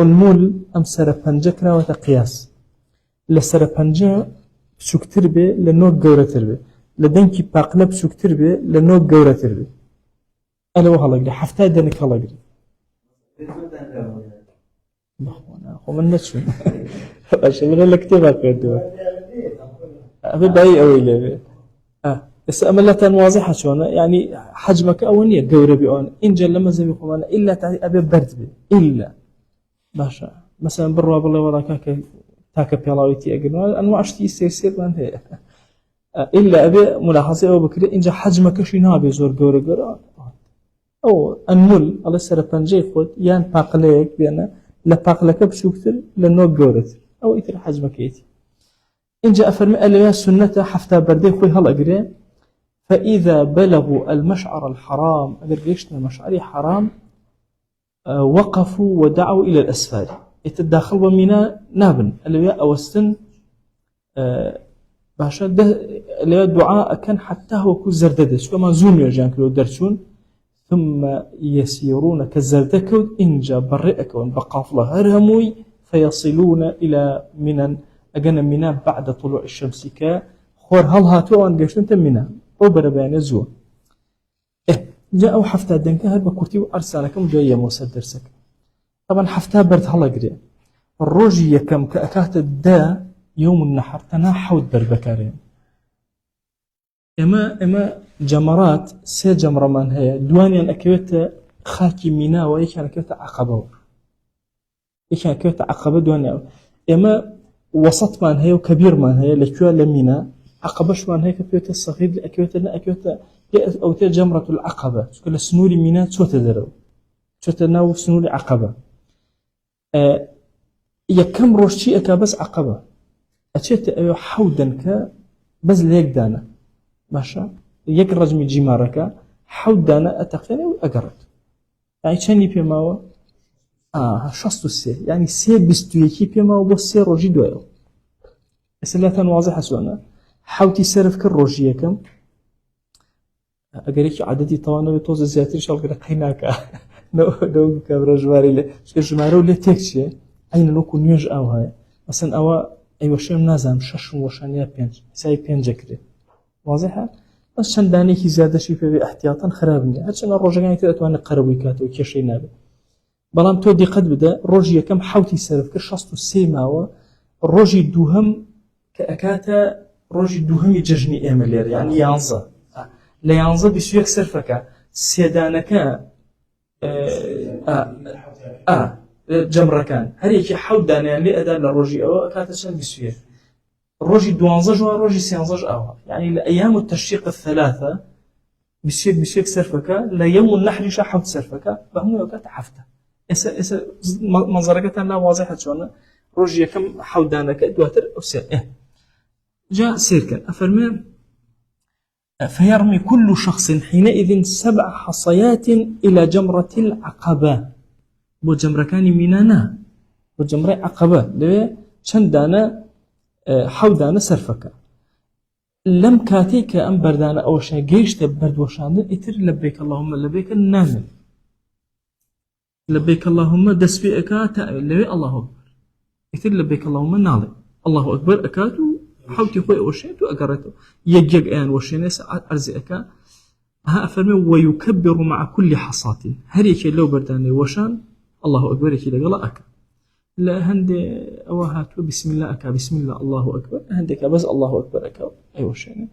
أنمول أم سرپنجة كنا وتقياس لسرپنجة بشكتر به لنوع جورة تربه لدنكي باقلب بشكتر به لنوع جورة تربه أنا وهلاقري حفتة دنك هلاقري بخوانا خو من نشون عشان من الكتابة كردوا أبي باي أويله بس أملة واضحة شلون يعني حجمك أولية جورة بيون إن جل لما زي بيقولون إلا تعي أبي برد بي إلا باشا مثلا برا بالله وراك تاك بيلاويتي أجنوا أنواع أشتي يصير من هي إلا أبي ملاحظة أو بكرة إن جا حجمك شو نابي زور جورة أو أنمل الله سر بنجي خود يان باقليك بينا لباقلك بشوكتر لنوع جورت أو إثر حجمك يتي إن جاء فرمي أليا سنة حفتا بردي خوي هلا قري فإذا بلغوا المشعر الحرام أقر قيشنا المشعري حرام وقفوا ودعوا إلى الأسفار يتداخل ومنا نابن أليا أوستن باشا ده أليا دعاء كان حتى هو كو زرددش كما زوم يرجعن كلو درسون ثم يسيرون كالزردكود إنجا برئكون بقافلة هرهموي فيصلون إلى منن أجن منى بعد طلوع الشمس كا خور هل هاتوا أن جشنت منى أو بربان الزوا جاءوا حفتا دنك هل بكرتي وأرسلكم جاية موسى درسك طبعا حفتا برد هلا قري الروجية كم كأكات الدا يوم النحر تناحود بربكارين إما جمرات سي جمرة من هي دوانيا أكيوتا خاكي مينا ويكان أكيوتا عقبة يكان أكيوتا عقبة دوانيا إما وسط من هي وكبير من هي لكيوتا لمينا عقبش من هي كبيوتا الصغير لأكيوتا أكيوتا أو تا جمرة العقبة كل سنوري مينا توتا درو توتا ناو سنوري عقبة يكم روشي أكا بس عقبة أتيت حودا ك بس ليك دانا باشا يك رجمي جمارك حودانا أتقني وأقرد يعني شني بيماو شصتو سي يعني سي بستويكي بيماو بس سي روجي دويو أسئلة واضحة سوانا حاوتي سرف كالروجية كم أقريك عددي طوانا بتوز زياتر شال قرق هناك نو كبرجواري لي جمارو لي تكشي أين لوكو نيوج أو هاي مثلا أو أيوة شيء منازم شش وشانيا بينج ساي بينج كده واضحة بس شنداني كي زيادة شيء في احتياطا خرابني هادشي أنا الروجة يعني تأتوان قربوي كاتو كيشي نابي بلان تودي قد بدا روجي كم حوتي سرف كرشاستو سيماوة روجي دوهم كأكاتا روجي دوهم يججني إيميلير يعني يانزا لا يانزا بسويك سرفك سيدانك جمرة كان هريكي حود دانيان لي أدان لروجي أو كاتشان بسوير الروجي دوانزج وروجي سيانزج أو يعني لأيام التشريق الثلاثة بسير سرفك لا يوم النحر شحوت سرفك فهم وقت حفته إس منظرك لا واضحة شلون روجي كم حودانك دواتر أو سير جاء سيركا أفرمي فيرمي كل شخص حينئذ 7 حصيات إلى جمرة العقبة بجمرة كان مينانا بجمرة عقبة لبي شندانا حودانا سرفك لم كاتيك أم بردانا أو شيء جيش تبرد وشاند إتر لبيك اللهم لبيك النامل لبيك اللهم دسبيك تأمل لبي الله أكبر إتر لبيك اللهم نالي الله أكبر أكاتو حوتي خوي وشيتو أقرته يجيك أن وشينيس أرزئك ها أفرمي ويكبر مع كل حصاة هريك لو برداني وشان الله أكبر يكي لقلا أكا لا هندي أوهاتو بسم الله أكا بسم الله الله أكبر هنديك بس الله أكبر أكا أي وشيني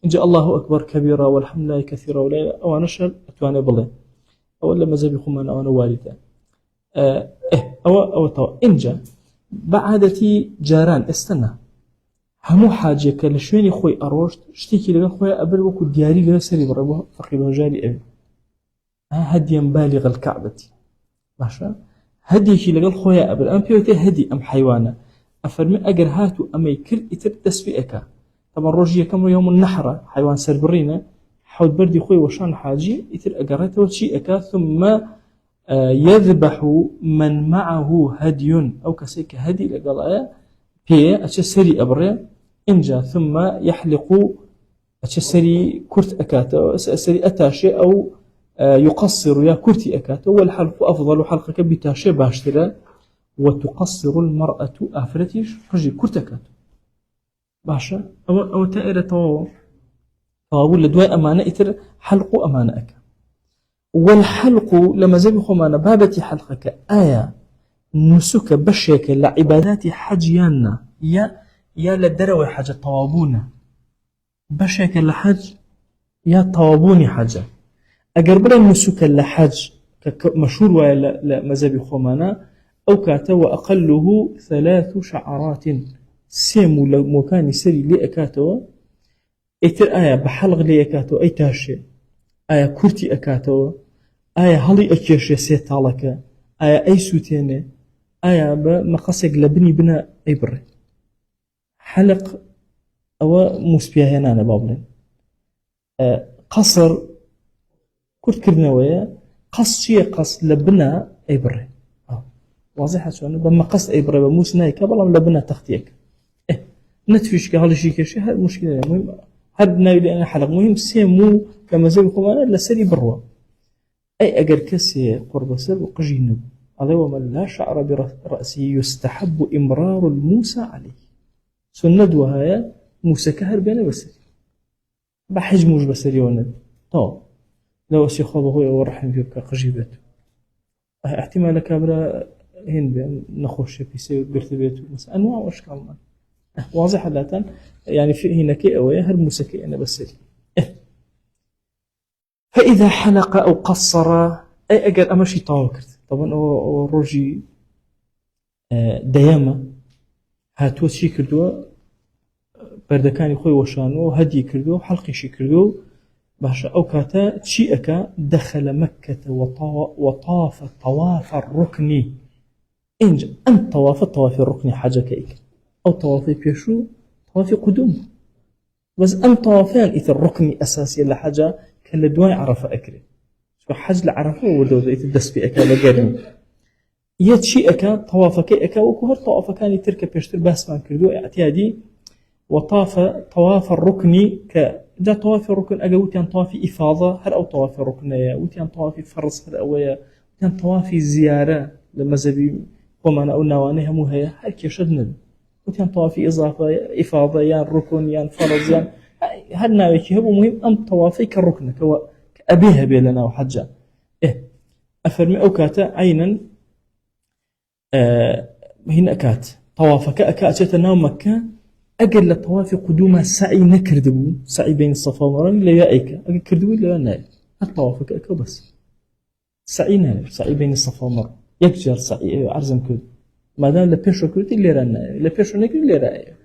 إن جاء الله أكبر كبيرا والحمد لله كثيرا ولا أو نشر أتواني بالله أو لما زبي خمان أو أنا والدا أو طو إن جاء بعدتي جاران استنى همو حاجة لشويني خوي أروشت شتيكي لغا خوي أبل وكو دياري لغا سري بربوها فقيبه جاري أبي هديا بالغ الكعبة ماشا هديكي لغا خوي أبل أم بيوتي هدي أم حيوانا أفرمي أقر هاتو أمي كل إتر تسبيئك طبعا روجية كم يوم النحرة حيوان سربرينا حود بردي خوي وشان حاجي إتر أقرته وشيئك ثم يذبح من معه هدي أو كسيك هدي لقال بيه أتشسري أبري إنجا ثم يحلق أتشسري كرت أكاته أسري أتاشي أو يقصر يا كرتي أكاته والحلق أفضل حلقك بتاشي باشترا وتقصر المرأة آفرتيش رجي كرت أكاته باشا أو تائرة طاول لدواء أمانة إتر حلق أمانة أكا والحلق لما زبخوا معنا بابتي حلقك آية نسك بشيك لعبادات حجيانا يا لدروي حاجة طوابونا بشيك لحج يا طوابوني حاجة أقرب النسك لحج مشهور ولا مذهب خمانا أو كاتا وأقله 3 شعرات سيمو لمكان سري لأكاتو إتر آية بحلق لأكاتو أي تاشي آية كورتي أكاتو آية هلي أكيشي سيتالك آية أي سوتيني آية بمقصق لبني بنا أي بري حلق أو مسبيا هنا أنا بابلين قصر كرت كرنوية قص شيء قص لبنا أي بري واضحة شلون بما قص أي بري بموس نايك بلا لبنا تختيك نتفيش كهذا شيء كشيء هذا مشكلة مهم هذا نايل أنا حلق مهم سيمو كما زبكم أنا لسري بروا أي أجر كسي قرب سر وقجينب هذا ومن لا شعر برأسه يستحب إمرار الموسى عليه سنة وهاي موسى كهر بين بسري بحج موج بسري وند طب لو سيخاضه هو ورحم فيك قجيبته احتمال كامرة هن بين نخش في سي برتبيته مثلا أنواع وأشكال واضح لا يعني في هنا كي أو هر موسى كي أنا بسري فإذا حلق أو قصر أي أجر أمشي طاوكرت طبعا أو روجي ديامة هاتو شي كردو بردكاني خوي وشانو هدي كردو حلقي شي كردو باشا أو كاتا شي أكا دخل مكة وطاف طواف الركن إنج أن طواف الركن حاجة كيك أو طواف بيشو طواف قدوم بس أن طوافان إذا الركن أساسي لحاجة كان لدواي عرفة أكري حج لعرفه ولو يتدس بأكا لقرن يتشي أكا طوافك أكا وكهر طوافك كان يتركب بيشتر باسمان كردو اعتيادي وطاف طواف الركن جاء طواف الركن أجاوتيان طواف إفاضة هل أو طواف الركنية وتيان طواف فرص هل أويا وتيان طواف زيارة لما زبي وما أو نوانيها مهيا هل كيشدنا وتيان طواف إضافة إفاضة يان ركن يان فرض يان هل ناويكي هو مهم أن طوافي كالركن كأبيها بيلنا وحجة أفرمي أو كاتا عينا هنا كات طوافك أكاتنا مكة أجل الطواف قدوم سعي نكردبو سعي بين الصفا والمروة لا يأيك أجل كردبو لا نايل الطوافك أكا بس سعي نايل سعي بين الصفا والمروة يكجر صحيح عرزم كود ما دام لبيشو كود اللي رانا لبيشو نكود اللي رأيه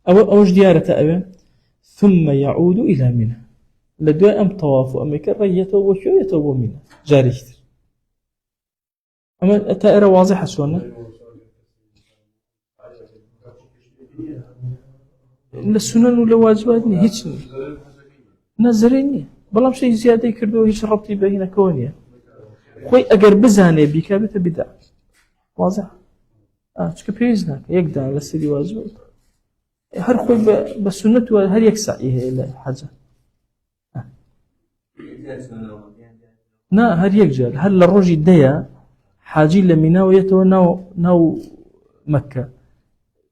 أوش ديارة أبي ثم يعود إلى منى لدواء أم طواف أم كريته وشويته ومنى جاريشتر أما تائرة واضحة شلون السنن ولا واجبات هيك نظريني بلام شيء زيادة يكردو هيك ربطي بين كونية خوي أجر بزاني بك بتبدأ واضح شو بيزنك يقدر على السري واجبات هر خوي بالسنة هر يكسع إيه إلى حاجة نا هر يكجل هل الرجل ديا حاجي لمنا ويتو ناو مكة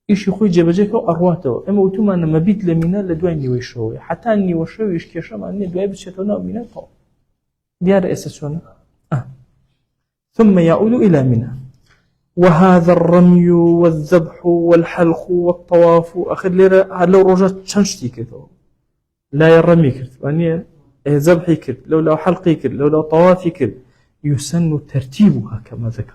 إيش خوي جبجك أرواته أما وتوما أنا مبيت لمنا لدواني ويشوي حتى أني وشوي إيش كشام أني دواي بتشتونا منا طو ديار أساسنا ثم يعود إلى منى وهذا الرمي والذبح والحلق والطواف أخذ لي لو رجعت شنشتي كده لا يرمي كده يعني ذبحي كده لو حلقي كده لو طوافي كده يسن ترتيبها كما ذكر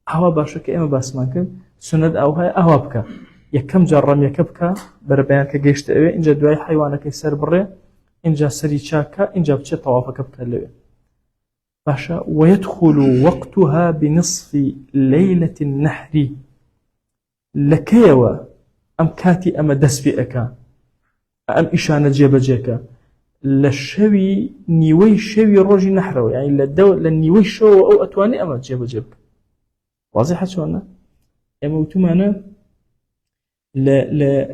هوا باشك إما باسمك سند أو هاي أهوابك يكم جرم يكبك بربيانك جيشت أبي إنجا دواي حيوانك يسر بري إنجا سري شاكا إنجا بتشي طوافك بكالوي باشا ويدخل وقتها بنصف ليلة النحر لكيوا أم كاتي أما دسبئك أم إشانة جيبجيك للشوي نيوي شوي روجي نحره يعني للنيوي شو أو أتواني أما جيبجيبك واضحة شونا يموتو معنا ل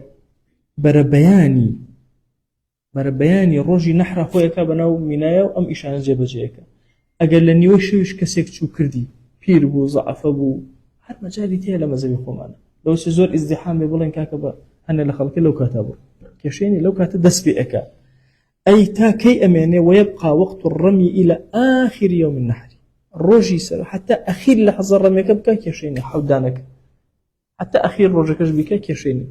بربياني روجي نحره خويك بناو منايا وأم إشانة جيبجيك أقل لن يوشيش كسيك شو كردي بير بو ضعف بو هر مجالي تيه لما زبي معنا لو سزور ازدحام بيقولن كاكبا هن لخلق لو كاتبوا كشيني لو كاتب دس بيئك أي تاكي أماني ويبقى وقت الرمي إلى آخر يوم النحر الروجي سر حتى أخير لحظة الرمي كبكا كشيني حودانك حتى أخير روجكش بكا كشيني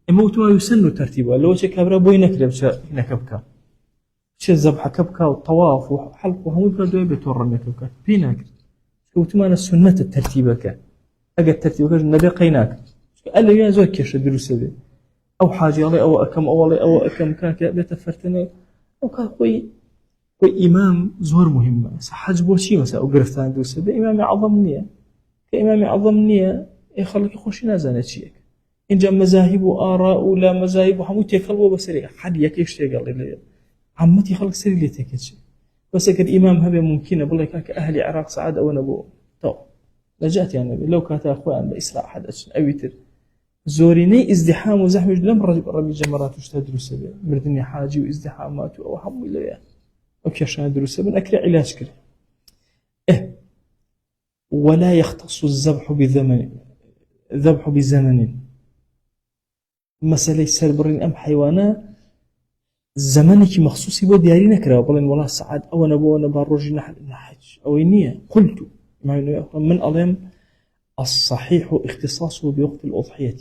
إموت ما يسن ترتيبه لو شكابرا بوينك لبشا نكبكا شيء الذبح كبكة والطواف وحلق وهم يبردوا يبتوا الرمي كبكة بيناك شو تمانا السنة الترتيبك أجد ترتيبك النبي قيناك قال لي يا زوج كيش دروس به أو حاجة علي أو أكم أو أكم كان بيتفرتني أو كان قوي إمام زور مهمة حج بوشي مثلا أو قرفتان دروس به إمام عظم نية كإمام عظم نية يخليك يخش نازنة شيء إن جاء مذاهب وآراء ولا مذاهب وحموت يكلوا بسريع حد يكيش تقال لي عمتي خلق سري لي تكتشي بس أكد إمام هبه ممكنة بالله كاك أهل العراق سعادة ونبوه تو لجأت يا نبي لو كانت أخوان بإسراء حدث أويتر زوريني ازدحام وزحمة لم رمي جمرات واشتهدروا سبيل مردني حاجي وازدحامات وحمو إليه وكيشان دروسه من أكل علاج كله ولا يختص الذبح بزمن مسألة سربرين أم حيوانات زمانك مخصوصي بو دياري نكره بلن والله سعاد او انا باروجي نحج او نيه قلت من ألم الصحيح اختصاصه بوقت الأضحية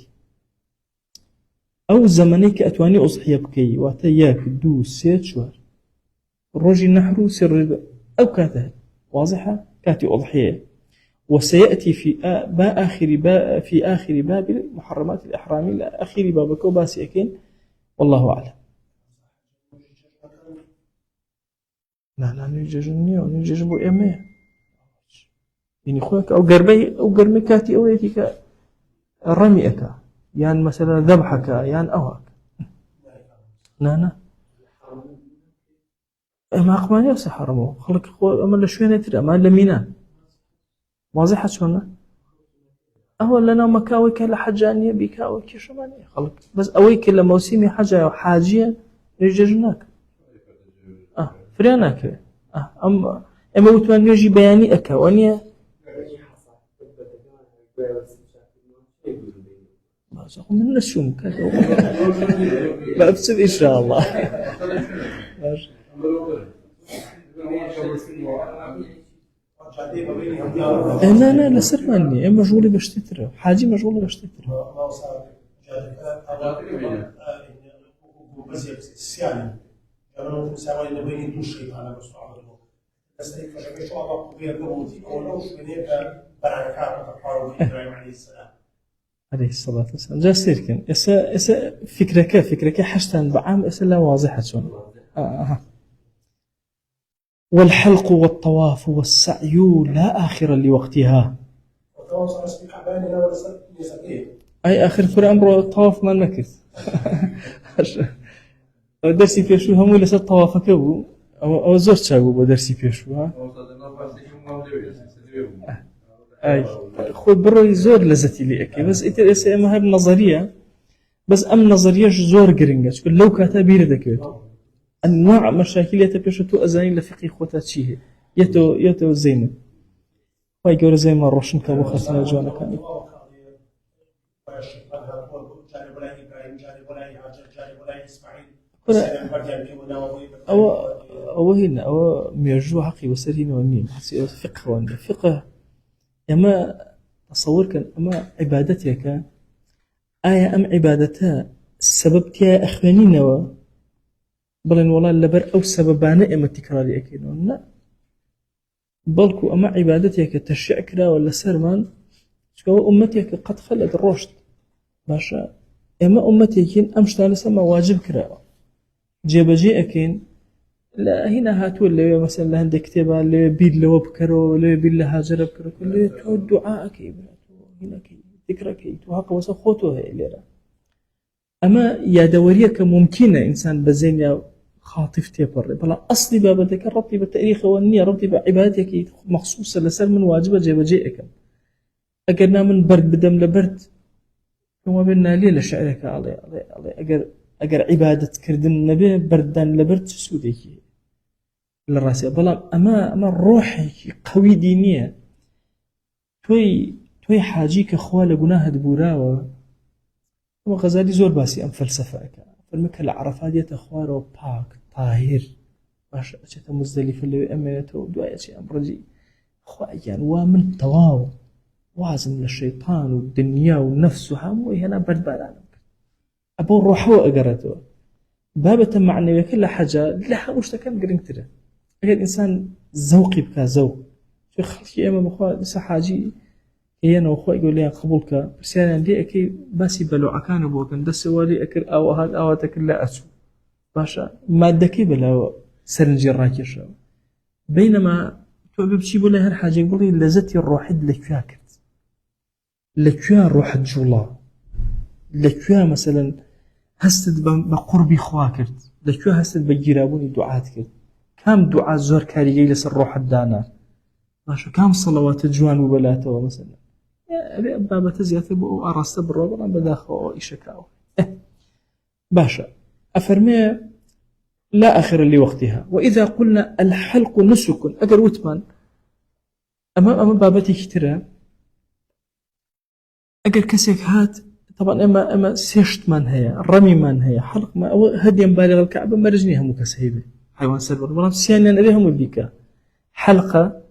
او زمانك اتواني أضحية بكي واتياك دو سيت شهر الروجي نحرو سر او كاته واضحة كاتي أضحية وسيأتي في آخر باب محرمات الإحرام إلى آخر بابك وباسيكين والله أعلم لا نيجي بو إيمي يعني خوك أو قرمي كاتي أو يتيك رميك يعني مثلا ذبحك يعني أوهك لا ما أقمان يوسي حرمو خلق أخوة أما لشوين يترى أما لمينا واضحة شونا أول لنا مكاوي كلا حاجانية بكاوي كيشمانية خلق بس أوي كلا موسمي حاجة حاجية نيجيجناك فريانك أما وتمان يجي بياني أكا وانيا ما أقول من نسوم كذا ما أبسل إن شاء الله لا سرماني مشغولة بشتتره حاجي مشغولة بشتتره دەستەی کەژەکەی شڵاوە قوبێرگە بوتی ئەو لەو شوێنەیە کە بەرانەکان بەتەپاڕەوەی ئیبراهیم عەلەیهی السەلام عليه الصلاة والسلام جا سيركن إسا فكرك حشتان بعام إسا لا واضحة شون والحلق والطواف والسعي لا آخر لوقتها وطبعا صار اسمي كعبان هنا ولا ليس أي آخر كل أمره الطواف ما نكت درسي بيشو هم لسه الطواف كبو أو زوج شاقو بدرسي بيشو ها أي خود برو زور لزتي لي أكي بس إنت إسا ما هي بنظرية بس أم نظرية زور قرنجة شكل لو كاتبير ذكرت أنواع مشاكل يتبيشو تو أزاني لفقي خوتات شيه يتو زينب واي قول زي ما روشن كابو خسنا جوانا كان أو هنا أو ميرجو حقي وسر هنا ونين حسي فقه وانه فقه أما تصور كان أما عبادتها كان آية أم عبادتها السبب تيا أخوانين بلن والله لبر أو سببانه إما تكراري أكيدون لا بلكو أما عبادتك تشريع كرا ولا سرمان شكو أمتك قد خلت الرشد باشا أما أمتك أمشتال سما واجب كرا جيبجي أكين لا هنا هاتوا اللي مثلا لهند كتابة اللي بيد لو بكرو اللي بيد لها جرب كرو كله تو الدعاء كي هنا كي ذكرى كي تو هاك وسخوته هي ليرا أما يا دوريك ممكنة إنسان بزين خاطفتي بري بلا أصلي بابتك ربطي بالتاريخ والنية ربطي بعبادتك مخصوصة لسر من واجبة جيبجيئك أقرنا من برد بدم لبرد كما بينا ليه لشعرك علي أقر عبادة كردن النبي بردان لبرد سوديكي للراسي بلا أما روحي قوي دينية توي حاجيك أخوال قناها دبوراوة وغزالي زور باسي أم فلسفة فالمكة العرفات يتخوار وباك طاهر باش أشياء مزدلفة اللي أمنته دعاء شيء أمرجي خوايان ومن تواو وازن للشيطان والدنيا والنفس وهم وهنا برد بالانا أبو الروح أقرأته بابة معنى كل حاجة لها مشتكل قرنتره أجل إنسان ذوقي بكا ذوق شو خلقي أما بخوا لسه حاجي هينا وخوا يقول لي قبولك برسالة دي أكي باسي بلوعة كانوا بوكن دس والي أكل أو هاد أو تكل لا أسو باشا مادكي بلا سرنجي راكش بينما تو بشي بولا هالحاجة يقول لي لزتي الروحد لكواكت لكوا روح الجولا لكوا مثلا هستد بقربي خواكرت لكوا هستد بجيرابوني دعات كرت كم دعاء زور كاريجي لسر روح الدانا باشا كم صلوات الجوان وبلاته مثلا يا بابا تزيات بو أرست بالربع بداخل إيشكاو باشا أفرمي لا آخر لوقتها وإذا قلنا الحلق نسك أجر وتمان أما بابتي كتيرة أجر كسيك هات طبعا أما سيشت من هي الرمي من هي حلق ما هدي بالغ الكعبة مرجنيها مكسهيبة حيوان سلبر ولكن سيانا نريهم بيكا حلقة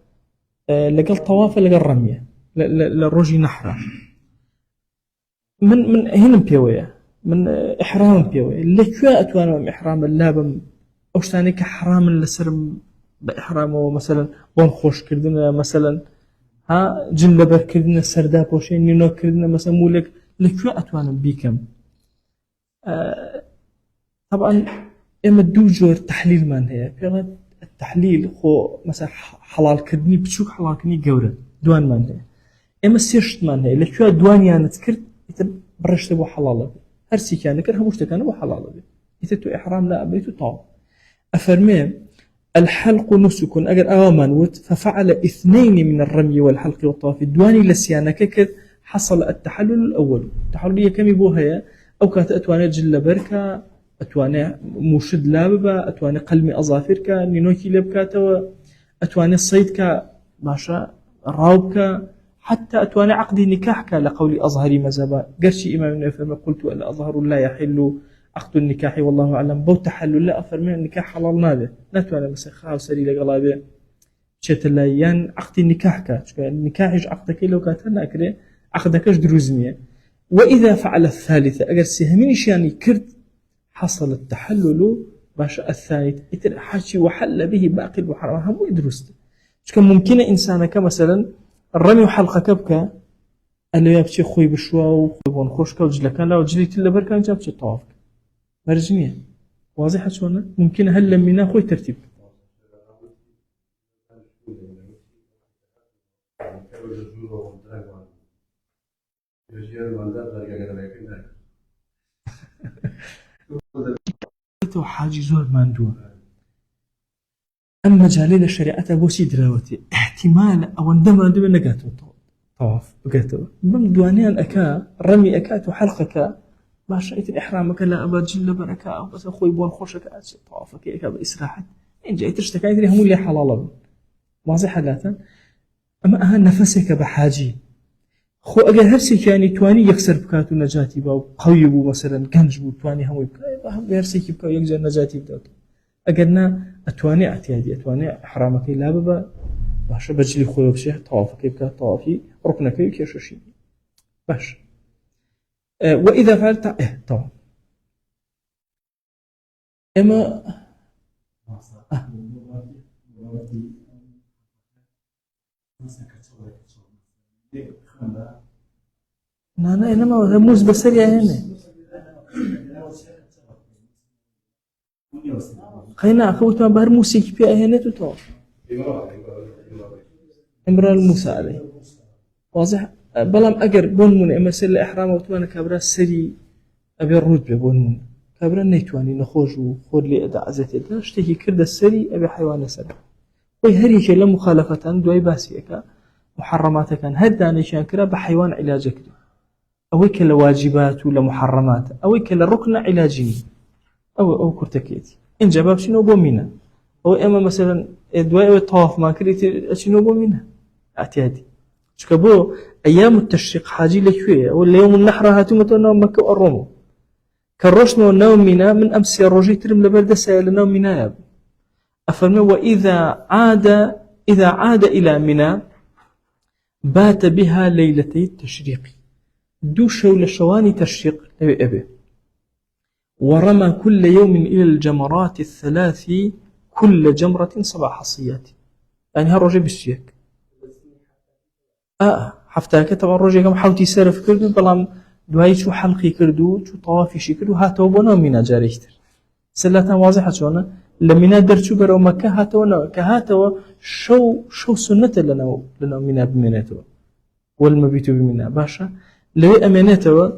لقى الطواف لقى الرمية للرجي نحرة من هنا بيوية من إحرام بيوية لكوا أتوانا من إحرام اللابم أوش ثاني كحرام لسرم بإحرامه مثلا بنخوش كردنا مثلا ها جنبر كردنا سرداب وشين نينو كردنا مثلا مولك لكوا أتوانا بيكم طبعا إما دوجور تحليل من هي التحليل خو مثلا حلال كردني بتشوك حلال كردني جورة دوان من هي إما سيرشت من هي لكوا دوان يعني تكرت برشت بو حلال هرسي كان كره مشت كان بو حلال يتتو إحرام لا أبيتو طاو أفرمي الحلق نسك أجر أغامان وت ففعل 2 من الرمي والحلق والطواف الدواني لسيانا ككذ حصل التحلل الأول التحلل كم يبوها أو كانت أتواني جل بركة أتواني مرشد لاببا أتواني قلمي أظافرك نينوكي لبكاتوا أتواني الصيدك باشا راوبك حتى أتواني عقد نكاحك لقول أظهري مزابا قرشي إمام النووي قلت ألا أظهر لا يحل عقد النكاح والله أعلم بو تحلل لا أفرمي النكاح حلال نابه نتواني مثلا خاو سري لقلابه شت الليان عقد نكاحك النكاح عقدك لو كاتنا كده عقدك دروزنيه وإذا فعل الثالثة أجر سهمين شاني كرد حصل التحلل باش الثاني يتر حاجي وحل به باقي المحرمات هم يدرست كان ممكن إنسان كمثلا الرمي حلقة كبكة اللي يبشي خوي بشوا وخوي خوش كوج لكان لو جريت إلا بركان جابش الطواف مرجنية واضحة شلون ممكن هل لمينا خوي ترتيب تو حاجي زور ماندوه أما جالي الشريعة بوسي دراوتي احتمال أو عندما ندم نجاتو طواف بقيتو بمدوانيان أكا رمي أكاتو حلقك باش رأيت الإحرام كلا أبا جل بركة أو بس أخوي بون خوشك أتش طوافك أكا بإسراحة إن جاي تشتكي تري هم اللي حلال واضح حالاتا أما أها نفسك بحاجي خو أجل هرسي يعني تواني يكسر بكاتو نجاتي باو قوي بو مثلا كنج بو تواني هم يبقى هرسي بكاو يكسر نجاتي بداتو أجلنا أتواني اعتيادي أتواني إحرامك لا بابا باش بجلي خوي بشي طوافك يبقى طوافي ركنك يكششي باش وإذا فعلت طبعا إما أنا إنما موز بسرية هنا خينا أخوتها بهر موسيقى بيها هنا تطوف إمرأة الموسى عليه واضح بلام أجر بون من إما سر الإحرام وتوانا كابرا سري أبي الرود بون من كابرا نيتواني نخوج وخود لي أدع عزتي دا اشتكي كرد السري أبي حيوان سر ويهري شيء لمخالفة دواي باسيك محرماتك كان هداني شان كرا بحيوان علاجك أويك لواجبات ولا محرمات أويك لركن علاجي أو كرتكيتي إن جباب شنو بومينا أو إما مثلا دواي الطواف ما كريت شنو بومينا اعتيادي شكبو أيام التشريق حاجي لشوية ولا يوم النحر هاتو متونا مكة الرومو كالرشنا والنوم منا من أمس الرجي ترم لبرد سائل النوم منا يابو أفرمي وإذا عاد إلى منا بات بها ليلتي التشريق دو شول شواني تشريق أبي ورمى كل يوم إلى الجمرات الثلاث كل جمرة 7 حصيات يعني هالرجي بالسياك حفتاك طبعا رجي كم حاوتي سرف كردو بلام دوای شو حلقي كردو شو طوافي شي كردو هاتو بنا منا جاريشتر سلاتان واضحة شونا لمنا درشو برو مكة هاتو نا كهاتو شو سنة لنا منا بمناتو والمبيتو بمنا باشا لو أماناتو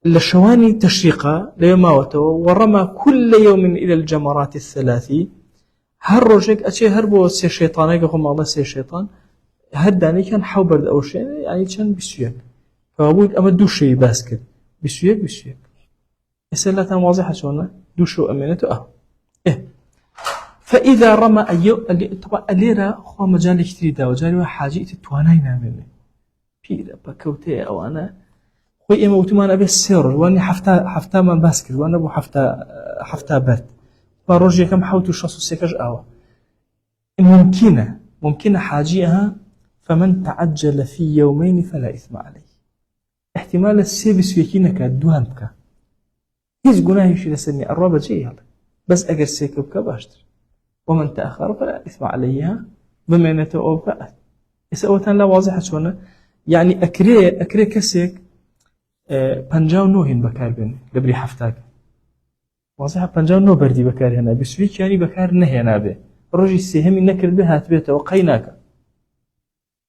لشواني تشريقا لو ماوتو ورمى كل يوم إلى الجمرات الثلاث هالرجيك أشي هربو سي شيطان يقوم الله سي شيطان هداني كان حوبرد أو شيء يعني كان بسياك فأقول أما دو شيء باسكت بسياك السلة واضحة شونا دو شو أمانته فإذا رمى طبعا الليرة خو مجال يشتري دا وجاري حاجة تتوانين مني بيرا بكوتي أو أنا خوي إما وتمان أبي السر واني حفتا من باسكت وانا أبو حفتا برد فروجي كم حاوتو شخص سيكاج أوا ممكنة حاجيها فمن تعجل في يومين فلا إثم عليه احتمال السيبس يكينك الدوان بك هيز قناه يشير سني الرابع جاي هذا بس أجر سيكبك باشتر ومن تأخر فلا إثم عليها بما نتوقع إسأوتان لا واضحة شونا يعني أكري كسيك بنجاو نوهن بكار بين قبل حفتاك واضحة بنجاو نو بردي بكار هنا بسويك يعني بكار نهي نابه رجي السهم إنك بها تبيته وقيناك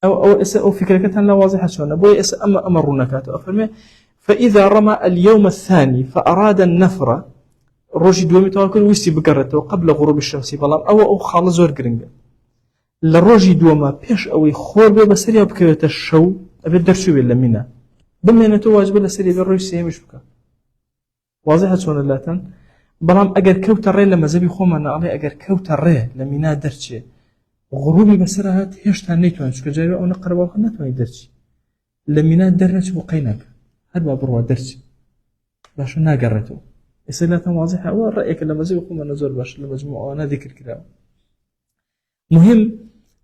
أو فكرة لا واضحة شونا بوي أمرونك أفرمي فإذا رمى اليوم الثاني فأراد النفر رجي دومي تواكل ويستي بقرته قبل غروب الشمس بلام أو خالص زور قرنجا للرجي دوما بيش أو خور بسريع بكرة الشو أبي درسوا ولا منا بما نتواجب لسريع بالرجي سيمش بك واضحة شونا لاتن بلام أجر كوتر ري لما زبي خوما عليه أجر كوتر ري لمنا درشي غروبي بسرعات هشتا نيتوان شو كجاي أو نقرب أو نتوان درشي لمنا درج وقيناك هربا بروا درشي باش ناقرته إسئلة واضحة أول رأيك لما زبي خوما نزور باش لمجموعة وأنا ذكر كلام مهم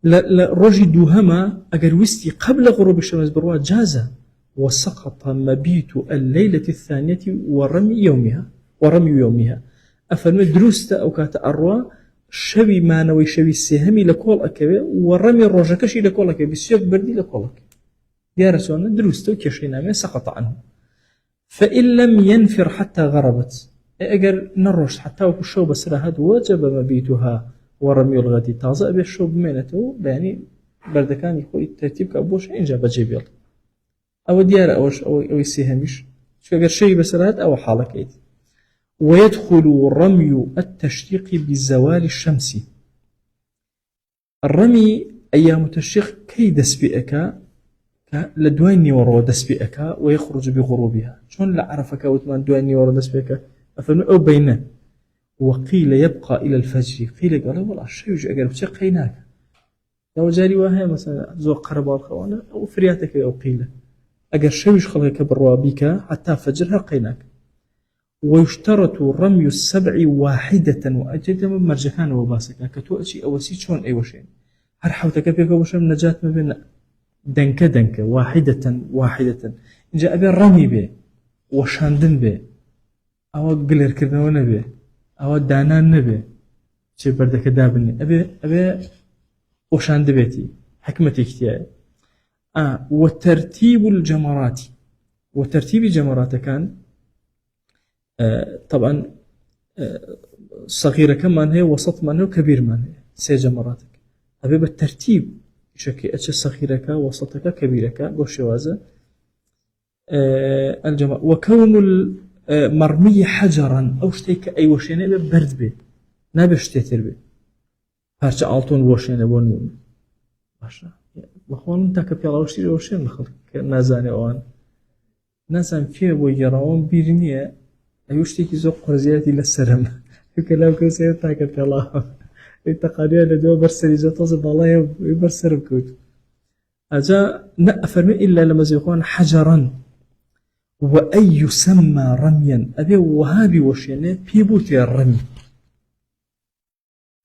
لرجي دوهما أجر وستي قبل غروب الشمس بروا جازة وسقط مبيت الليلة الثانية ورمي يومها أفرمي دروسته أو كات أروى شوي ما نوي شوي السهمي لكول أكبر ورمي الرجكشي لكول أكبر بسيوك بردي لكول أكبر يا رسولنا دروسته كشينا ما سقط عنه فإن لم ينفر حتى غربت أجر نرش حتى وكشوا بسرها هاد وجب مبيتها ورمي الغدي تازه بيشوب منته يعني بردكان يخوي الترتيب كأبوش إن جاب جيبيل أو ديار أو يسيهمش شو أجر شيء بسرات أو حالك أيد ويدخل رمي التشريق بزوال الشمس الرمي أيام التشريق كي دسبئك لدواني ورا دسبئك ويخرج بغروبها شلون لا عرفك وتمان دواني ورا دسبئك أفهم أو بينه وقيل يبقى إلى الفجر قيل قال والله الشيء يجي أقرب شيء قيناك لو جاري وهي مثلا زو قرب الخوانة أو فرياتك أو قيل أجر شيء يجي خلقك بالروابيك حتى فجرها قيناك ويشترط رمي السبع واحدة وأجد من مرجحان وباسك كتوأشي أو سي شون أي وشين هر حوتك بيك وشم نجاة ما بين دنك واحدة جاء أبي الرمي به وشاندن به أو قلر كذا به أو دانان نبي شيء بردك دابني أبي وشاند بيتي حكمتي كتير وترتيب الجمرات وترتيب الجمرات كان طبعا صغيرة كمان هي وسط من هي وكبير من هي سي جمراتك أبي بالترتيب شكي أتش صغيرك وسطك كبيرك بوشوازة الجمرة وكون المرمي حجرا أو شتيك أي وشينة برد به نابش تيتر به هرش عالتون وشينة بون باشا بخوان انت كبيلا وشتي وشين نخل نازاني اوان نازان فيه بويراون بيرنية أيوشتيكي زو قرزياتي للسرم كلام كوسير تاكت الله التقارير لدو برسل جاتوز بالله يبرسرم كوت أجا نأفرمي إلا لما زيقون حجرا وأي يسمى رميا أبي وهابي وشينة بيبوتي الرمي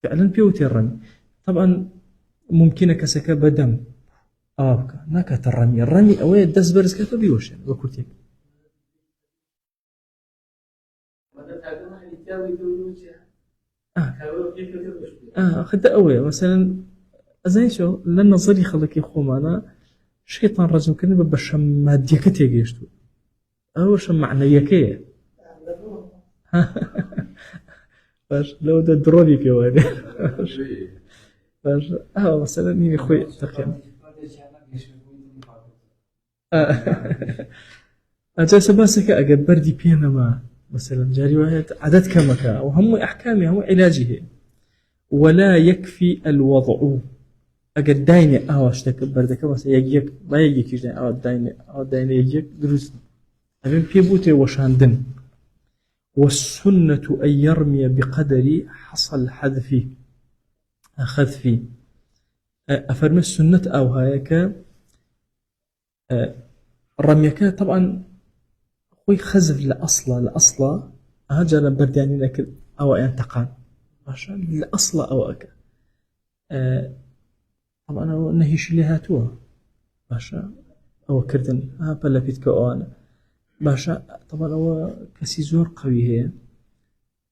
فعلا بيبوتي الرمي طبعا ممكن كسك بدم ناكت الرمي أوي دس برز كتو بيوشين وكوتيك خد أوي مثلا أزاي شو لأن نظري خلك يخومانا شيطان رجل كنا ببشم مادية كتيجيشتو أو شم معنوية باش لو ده دروني في وادي باش مثلا مين أخوي تقيم أجا سباسك أجا بردي بينا ما مثلا جاري واحد عدد كمكا وهم أحكامها هم علاجه ولا يكفي الوضع أجا دايني أشتك بردك مثلا يجيك ما يجيك يجي دايني يجيك دروس أبين بيبوتي وشاندن والسنة أن يرمي بقدر حصل خذفي أفرمي السنة أو هيك رميك طبعا خوي خزف لأصلا هاجر برداني لك أو ينتقان ماشا لأصلا أو أك طبعا نهيش لها توا ماشا أو كردن بلا بيتك أنا باشا طبعا أو كسي زور قوي هي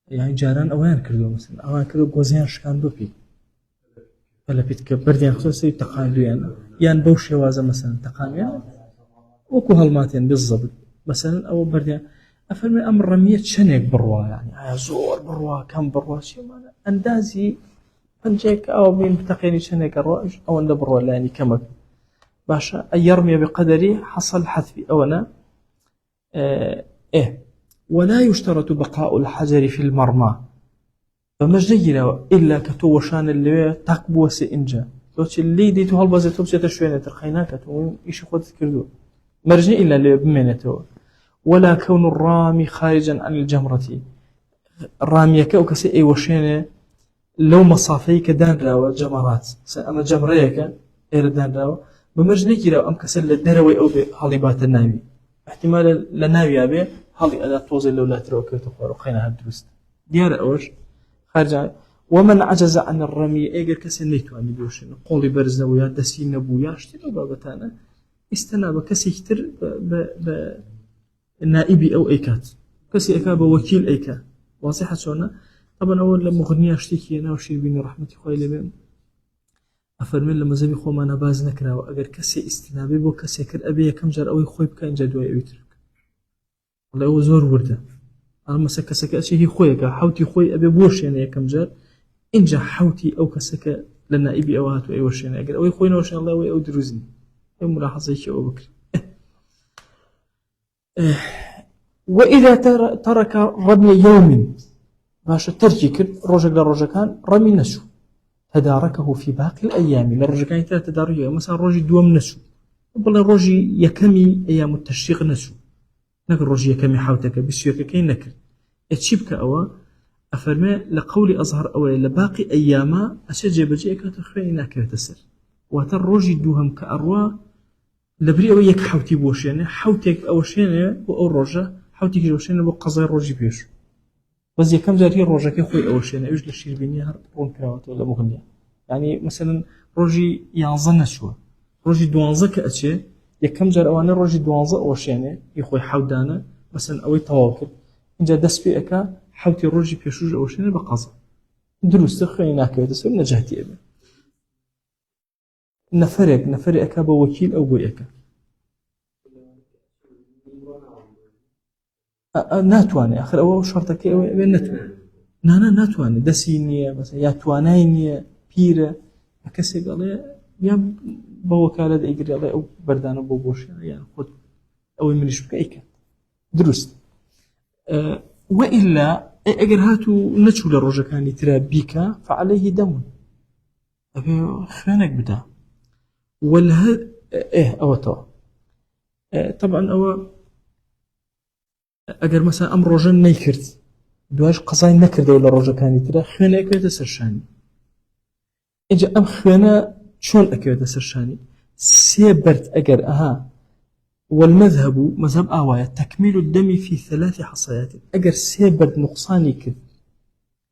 يعني جاران أوان كردو مثلا أوان كردو جوزيان شكان دوبي بلا بيتك برديان خصوصي تقاندو يعني بوشي وازا مثلا تقاندو وكو هالماتين بالضبط مثلا أو برديان أفرمي أمر رمية شنك بروا يعني زور بروا كم بروا شيء ما أندازي بنجيك أو بين تقيني شنك الرواج أو أن بروا يعني كمك باشا أن يرمي بقدري حصل حذفي أو أنا ولا يشترط بقاء الحجر في المرمى فمجدينا إلا كتوشان اللي تقبو سإنجا توش اللي دي تو هالبازي توبسي تشوينة ترخيناك تو إيش خود تكردو مرجع إلا اللي بمنته ولا كون الرامي خارجا عن الجمرة الرامي كأوكسي أي وشينة لو مصافيك دان راو جمرات أما جمريك إردان راو بمجديك لو أمكسل الدروي أو بحالبات الناوي احتمال لناوي أبي هالي أداة توزي لو لا تروكي تقوى رقينا هالدرست ديار أوش خارج ومن عجز عن الرمي إيجر كسي نيتو أني بيوشن قولي برزنويا دسين نبويا اشتبه بابتانا استناب كسي كتر نائبي أو إيكات كسي إيكا بوكيل إيكا واضحة شلون؟ طبعا أول لما غنية اشتكي أنا وشير بيني رحمتي خوي لبين أفرمي لما زبي خو ما نباز نكره وأجر كسي استنابي بو كسي كر أبي كم جر أوي خوي بكا إن جدوى يترك والله هو زور ورده أنا مسك سك شيء خويك حوتي خوي أبي بوش يعني كم جر إن جا حوتي أو كسك لنا إبي أو هاتو أي وش يعني أجر أوي خوينا وش الله أوي أو دروزني أي ملاحظة شيء أو بكر وإذا ترك رمي يوم باش ترجي كر رجل لرجكان رمي نسو تداركه في باقي الأيام للرجكان تداركه مثلا رجي دوم نسو بل رجي يكمي أيام التشريق نسو نقول رجي يكمي حوتك بسيوك كي نكر اتشبك أوا أفرمي لقول أظهر أو لباقي أياما أشجع بجيك تخفي ناكر تسر وتر رجي دوهم كأروا لبري أو يك حوتي بوشينه حوتك أوشينه أو رجة حوتك أوشينه بقضاء رجي بيش بس يكم زاري رجة كخوي أوشينه إيش للشيء بيني هر رون كراوات ولا مغنية يعني مثلا رجي ينظن شو رجي دوانزك أشي يكم جار أواني رجي دوانزة أوشينه يخوي حودانه مثلا أوي تواكل إن جا دس بيئك حوتي رجي بيشوج أوشينه بقضاء دروس تخوي ناكر تسر نجحتي أبي نفرق أكا بوكيل أو بوئك ناتواني آخر أول شرطك أو ناتواني ناتواني دسينية مثلا يا توانينية بيرة أكسي قال يا بوكالة إجري الله أو بردانة بوبوش يعني خد أو منيش بكأيك درست وإلا أجر هاتو نتشو للرجل كان يترى بيك فعليه دم أبي خانك بدا وله أو تو طبعا أو أجر مثلا أمر رجل نيكرت دواش قصاي نكرد ولا رجل كان يترى خانك يتسرشاني إجا أم خانا شون أكيد يتسرشاني سيبرت أجر والمذهب مذهب آواية تكميل الدم في 3 حصيات أجر سيبرت نقصاني كد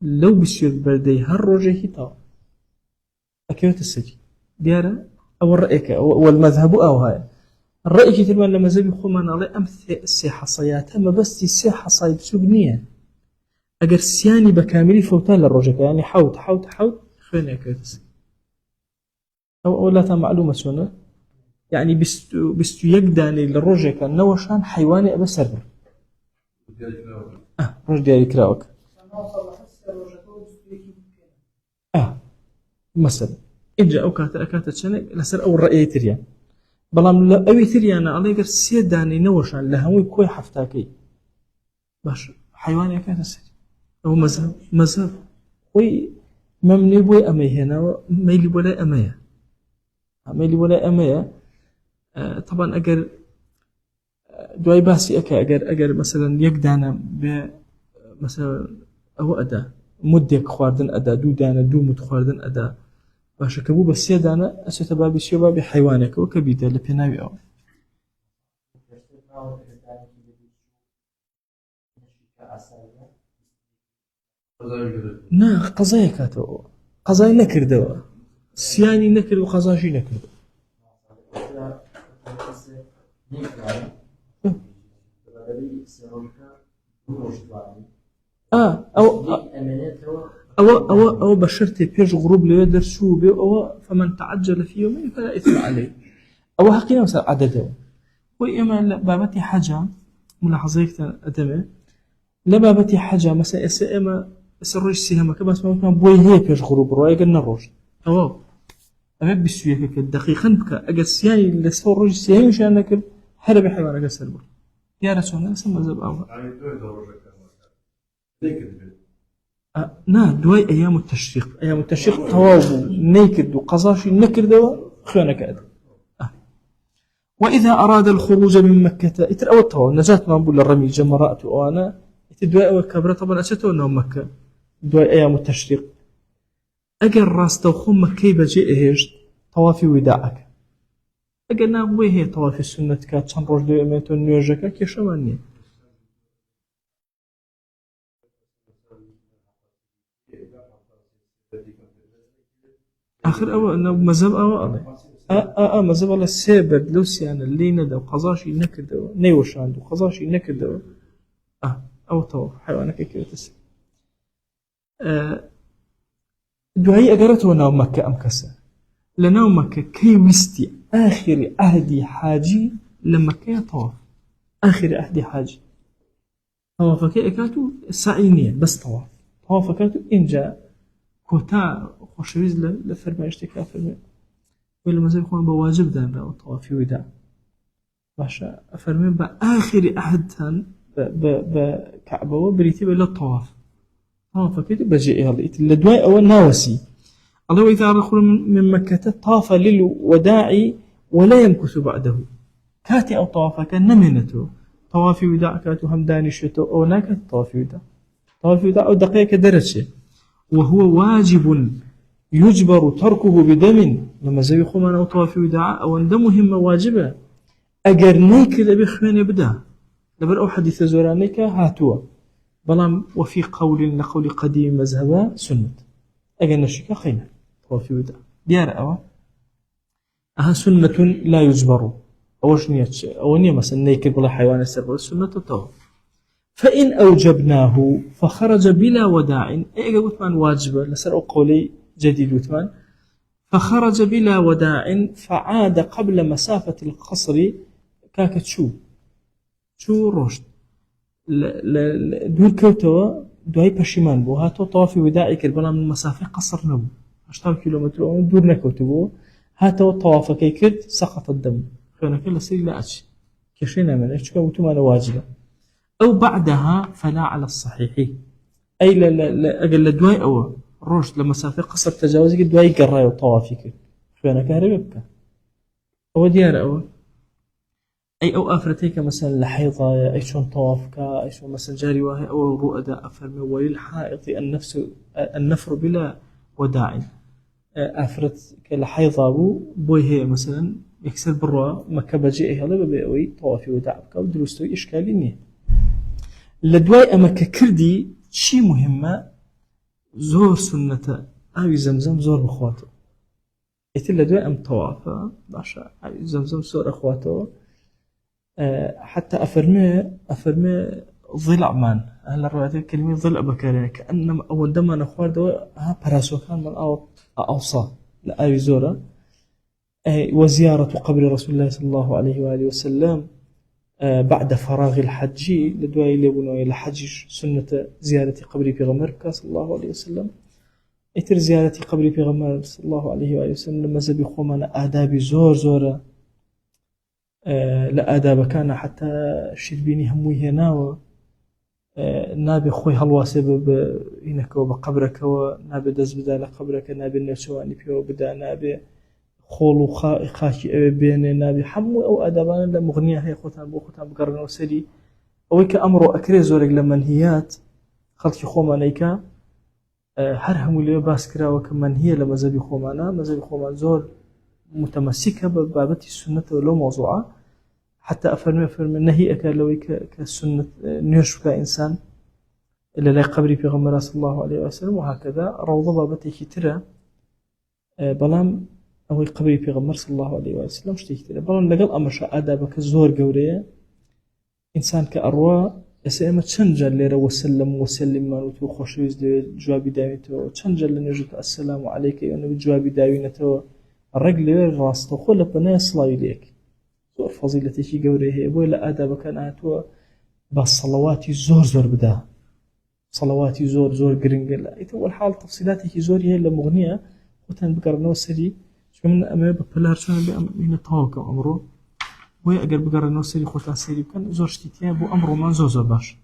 لو بسير بردي هالرجل هيتا أكيد تسجي ديارة أو الرأيك والمذهب آواية الرأي كتير من لما زبي خمان الله أم 3 حصيات أما بس 3 حصاي بسجنية أجر سياني بكاملي فوتان للرجل يعني حوت خليني أكيد تسجي أو لا معلومة سنة يعني بستو يقداني للرجل كان نوشان حيواني أبسر رجل ديالي كراوك مثلا إجا أو كاتت شنك لسر أول رأي تريان بلام لا أوي تريانا الله يقر سيداني نوشان لهوي كوي حفتاكي باش حيواني أكاد السجن أو مذهب وي ممني بوي أمي هنا ميلي ولا أمية طبعا أجر دواي باسي أجر مثلا يقدانا مثلا أو أدا مدك خواردن أدا دو دانا دو متخواردن أدا باش كبو بس يدانا أشتا بابي شيو بابي حيوانك وكبيدا لبناوي أو نا قضايا كاتو قضايا نكردوا سياني نكر وقضاشي نكر أو بشرتي بيج غروب ليدر شو بي أو فمن تعجل في يومين فلا إثم عليه أو حقيقة مثلا عدده وإما بابتي حاجة ملاحظيك أدمي لبابتي حاجة مثلا إما سرج سيهما كبس ما بوي هي بيج غروب رواية قلنا الروج أو أما بسويه كدقيقا بك أجل سياني اللي سوى رج سياني مشان ناكل حرب حيوان أجل سلبر يا رسول الله سمى زب أول نا دواي أيام التشريق توابو نيكد وقزاشي نكر دوا خيانك أد وإذا أراد الخروج من مكة إتر أو التوا نجاة ما بقول الرمي جمرات وأنا دواي أول كبرة طبعا أشتوا أنه مكة دواي أيام التشريق أجل راس توخم مكي بجي إهجد طوافي وداعك أجل ناقوي هي طوافي السنة كات شان روج دو إميتو نيوجكا كيشواني آخر أو أنه مذهب أو مذهب الله سيبر لوسيان اللي ندو قضاشي نكردو نيوشان دو قضاشي نكردو أو طواف حيوانك كيف تسي دوایی ئەگەڕێتەوە ناو مەکە ئەم کەسە لە ناو مەکە کەی ویستی ئاخری عهدی حاجی لە مەکەیە تەواف ئاخری عهدی حاجی تەوافەکەی ئەکات و سعی نییە بەس تەوافەکات و ئینجا کۆتا خۆشەویست لە فەرمایش شتێکا فەرمێ وی لە مەزەبی خۆیان بە واجب دانراوە تەوافی ودا باشە ئەفەرمێ بە ئاخری عهدتان بە کەعبەوە بریتیە بە لە تەوافەکەیت بەجێ ئێڵیت لە دوای ئەوە ناوەسی الله وإذا رخل من مكة طاف للوداع ولا يمكث بعده كاتي أو طوافك نمنته طوافي وداع كاتو همداني شتو أو ناكت طوافي وداع أو دقيقة درجة وهو واجب يجبر تركه بدم لما زي خمان أو طوافي وداع أو أن مهمة واجبة أجر نيك لبخوين يبدأ لبر أو حديث زورانيك هاتوا بلام وفي لقول قديم مذهبا سنة أجر نشيك خينا طوافي وداع ديار أها سنة لا يجبر أو نية مثلا نيكد بلا حيوان السبب السنة الطواف فإن أوجبناه فخرج بلا وداع إيه قلت من واجبة لسر قولي جديد وثمان فخرج بلا وداع فعاد قبل مسافة القصر كاكت شو رشد دور كوتوا دوای پشیمان بو هاتو طوافی وداعی کرد بەڵام مسافه قصر نبوو 80 کیلومتر دوور نەکەوتبوو هاتەوە طوافەکەی کرد سقط الدم خوێنەکە لەسەری لا ئەچی کێشەی نامێنێت چکە وتمانە واجبە أو بعدها فلا على الصحيح أي أجل لدواي أو رشد لمسافة قصر تجاوز دواي قراي وطوافي كده خوانك هربك أو ديار أي أو أفرتيك مثلا لحيضة أي شون طوافك أي شون مثلا جاري واهي أو رؤدا أفرمي وللحائط النفر بلا وداع أفرت كالحيضة بوي هي مثلا يكسر برا مكبة جئه هلا ببيعوي طوافي وداعك ودروستوي إشكالي نيه لدواي أما ككردي شي مهمة زور سنة أوي زمزم زور بخواته إتي لدواي أم طوافة باشا أوي زمزم زور أخواته حتى أفرمي ضلع مان هلا الروايات الكلمة ضلع بكارين كأنما أول دم أنا أخوار دواء ها براسو كان من أوصى لأوي زورة وزيارة قبر رسول الله صلى الله عليه وآله وسلم بعد فراغ الحج لدواي لبنوا إلى حج سنة زيارة قبر بيغمر صلى الله عليه وسلم إتر زيارة قبر بيغمر صلى الله عليه وآله وسلم لما زبي خومنا آداب زورة لا آداب كان حتى شربيني هموي هنا نابي خوي هالواسب إنك وبقبرك ونابي دز بدال قبرك نابي النشواني بيو بدا نابي خولو خاشي بين نابي حمو أو أدبان لمغنية هي خوتان بقرن وسري أو كأمر أكري زورق لمنهيات خلقي خومانيكا هرهم اللي باسكرا وكمنهية لمزابي خومانا مزابي خومان زور متمسكة ببابة السنة ولو موضوعة حتى أفرمي نهيئك لو كالسنة نيرش كإنسان إلا لا قبري في غمرة صلى الله عليه وسلم وهكذا روضة بابتي كتيرة بلام أو قبري في غمر صلى الله عليه وسلم شتيكتير بلان لقل أمرش آدابك الزور قورية إنسان كأرواء يسألما تشنجل ليرا وسلم ما نتو خوشويز جوابي داوينتو تشنجل لنجد السلام عليك يونو جوابي داوينتو الرجل لير راستو خلا بنا يصلي ليك زور فضيلتي شي قوريه يبوي لا آدابك أنا تو بس صلواتي زور بدا صلواتي زور قرنقل يتو الحال تفصيلاتي زور هي اللي مغنية وتن بقرنا وسري من أما ببلار شو بأمين التوقع أمره ويأجر بقرر نوسري خوتان سري كان زور شتيتيا بو أمره من زور باش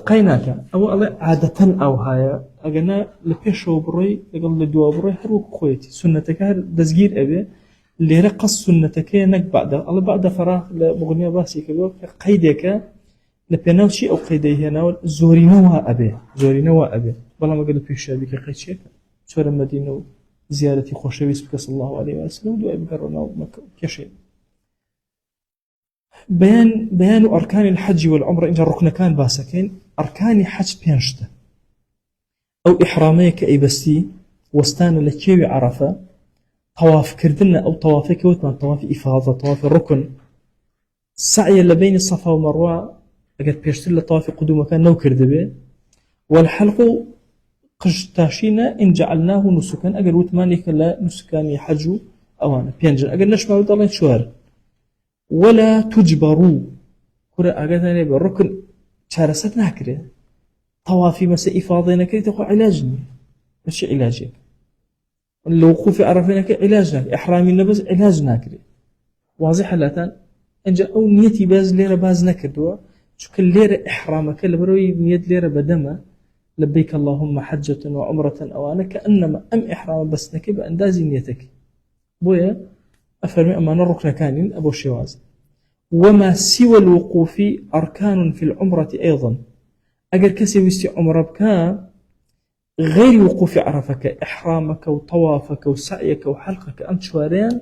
قيناك أو الله عادة أو هاي أجنا لبيشو بروي لقل لدوا بروي حروق خويتي سنتك هذا دزجير أبي اللي رقص سنتك نك بعد الله بعد فراغ لمغنية باسي كبير قيدك لبناو شيء أو قيده هنا زوري نوا أبي بلا ما قالوا فيش هذيك قيتشيك شورا مدينة زيارة خوشويس بك صلى الله عليه وسلم دعاء بقرنا مكة كشيء بيان أركان الحج والعمرة إن الركن كان باسكين أركان حج بينشته أو إحراميك أي بستي وستان لكيوي عرفة طواف كردنا أو طوافك وثمان طواف إفاضة طواف الركن سعي لبين الصفا ومروة ئەگەر پێشتر لە تەوافی قودومەکان نەو کردبێ والحلق قشتاشینە إن جعلناه نسكا ئەگەر وتمانێکە لە نوسکانی حەج و ئەوانە پێنجن ئەگەر نەشماوە دەڵێن چوار ولا تجبروا كرة ئاگاتانێ بە ڕوکن چارەسەر ناکرێت تەوافی مەسە ئیفاضێ نەکەیتە خۆ عیلاج نییە بەچی عیلاجێک لە وقوفی عەرەفە نەکەی عیلاج ناکرێت ئیحرامی نەبەست عیلاج ناکرێت واضحە لاتان ئەنجا ئەو نیەتی باز لێرە باز نەکردووە چونکە لێرە ئیحرامەکە لەبەرەوەی نیەت لێرە بەدەمە لبيك اللهم حجة وعمرة أوانا كأنما أم إحرام بس نكب أندازي نيتك بويا أفرمي أمان الركن كانين أبو شواز وما سوى الوقوف أركان في العمرة أيضا أجر كسي ويستي عمره بكا غير وقوف عرفك إحرامك وطوافك وسعيك وحلقك أنت شوارين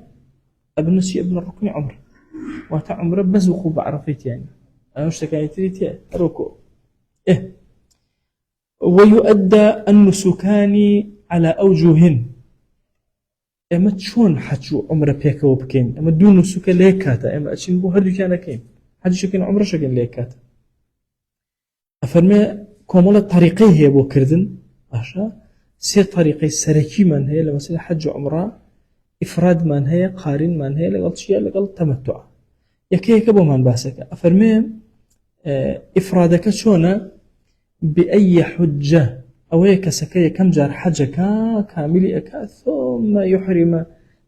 أبنسي ابن الركن عمره واتا عمره بس وقوف عرفيت يعني أنا مش تكاني تريتي ركوع ويؤدى النسكان على أوجهن أما تشون حجو عمره بيكا وبكين أما دون نسك ليكاتا أما أتشين بو هردو كان كين حج شكين عمره شكين ليكاتا أفرمي كومولا طريقي هي بو كردن أشا سي طريقي سركي من هي لمثلا حج عمره إفراد من هي قارن من هي لقل شيء لقل تمتع يكيك بو من باسك أفرمي إفرادك شونا بأي حجة أو هيك سكية كم جار حجك كامل أكا ثم يحرم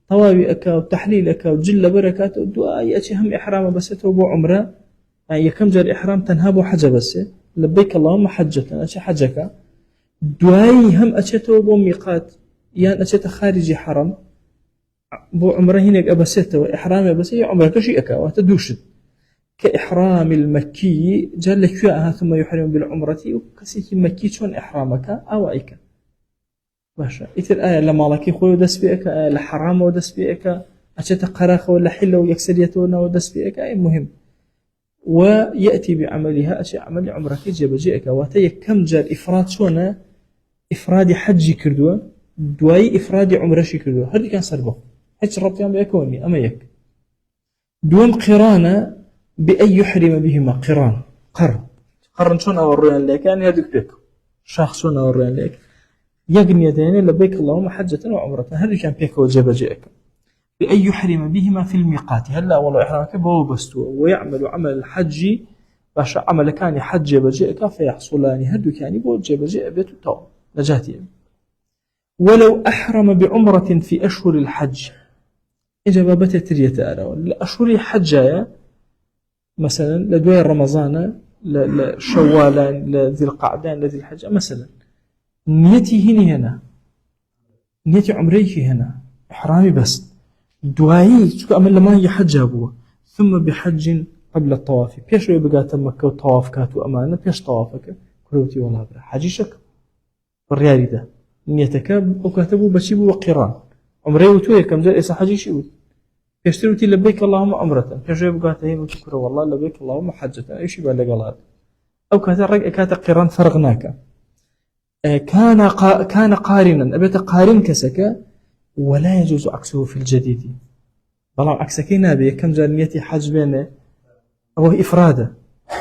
طواوي أكا وتحليل أكا وجل بركات ودعاء أشي هم إحرام بس توبو عمره يعني كم جار إحرام تنهابو حجة بس لبيك اللهم حجة أشي حجك دعاء هم أشي توبو ميقات يعني أشي خارجي حرم بو عمره هناك أبسته وإحرام بس عمرك شيء أكا وتدوشد كإحرام المكي جل كياها ثم يحرم بالعمرة وكسيك مكي شون إحرامك أو أيك باشا إثر آية لما لك خوي ودس بيك آية لحرام ودس بيك أشت قراخ ولا حلة ويكسريتونا ودس بيك أي مهم ويأتي بعملها أشي عمل عمرك جاب جيك واتي كم جال إفراد شونا إفراد حج كردوا دواي إفراد عمرشي كردوا هذي كان صربه حج ربطيان بيكوني أما يك دوم قرانة بأن يحرم بهما قرن شون أوريان لك يعني هذيك بيك شخص شون أوريان لك يقني يدين لبيك اللهم حجة وعمرة هذا كان بيك وجب جئك بأن يحرم بهما في الميقات هلا والله إحرامك بهو بستو ويعمل عمل الحج باش عمل كان حج بجئك فيحصلان هذا كان بوجب جئ بيت تو نجاتي ولو أحرم بعمرة في أشهر الحج إجابة ترية أرى الأشهر الحجايا مثلا لدوي رمضان لشوالان لذي القعدان لذي الحج مثلا نيتي هنا نيتي عمريك هنا إحرامي بس دعائي شو أمل لما هي حج أبوه ثم بحج قبل الطواف بيش يبقى تمك وطواف كاتو أمانة بيش طوافك كروتي ولا برا حجي شك بالريالي ده نيتك وكاتبه بشيبه وقران عمري وتوي كم جاء إسا حجي شيء يشتري لبيك اللهم عمرة كيف يبغى تهين وتكره والله لبيك اللهم حجة أي شيء بالله قال أو كات قران فرغناك كان قارنا أبيت قارن كسك ولا يجوز عكسه في الجديد بلا عكسك نابي كم جانيتي حج بينه أو إفرادة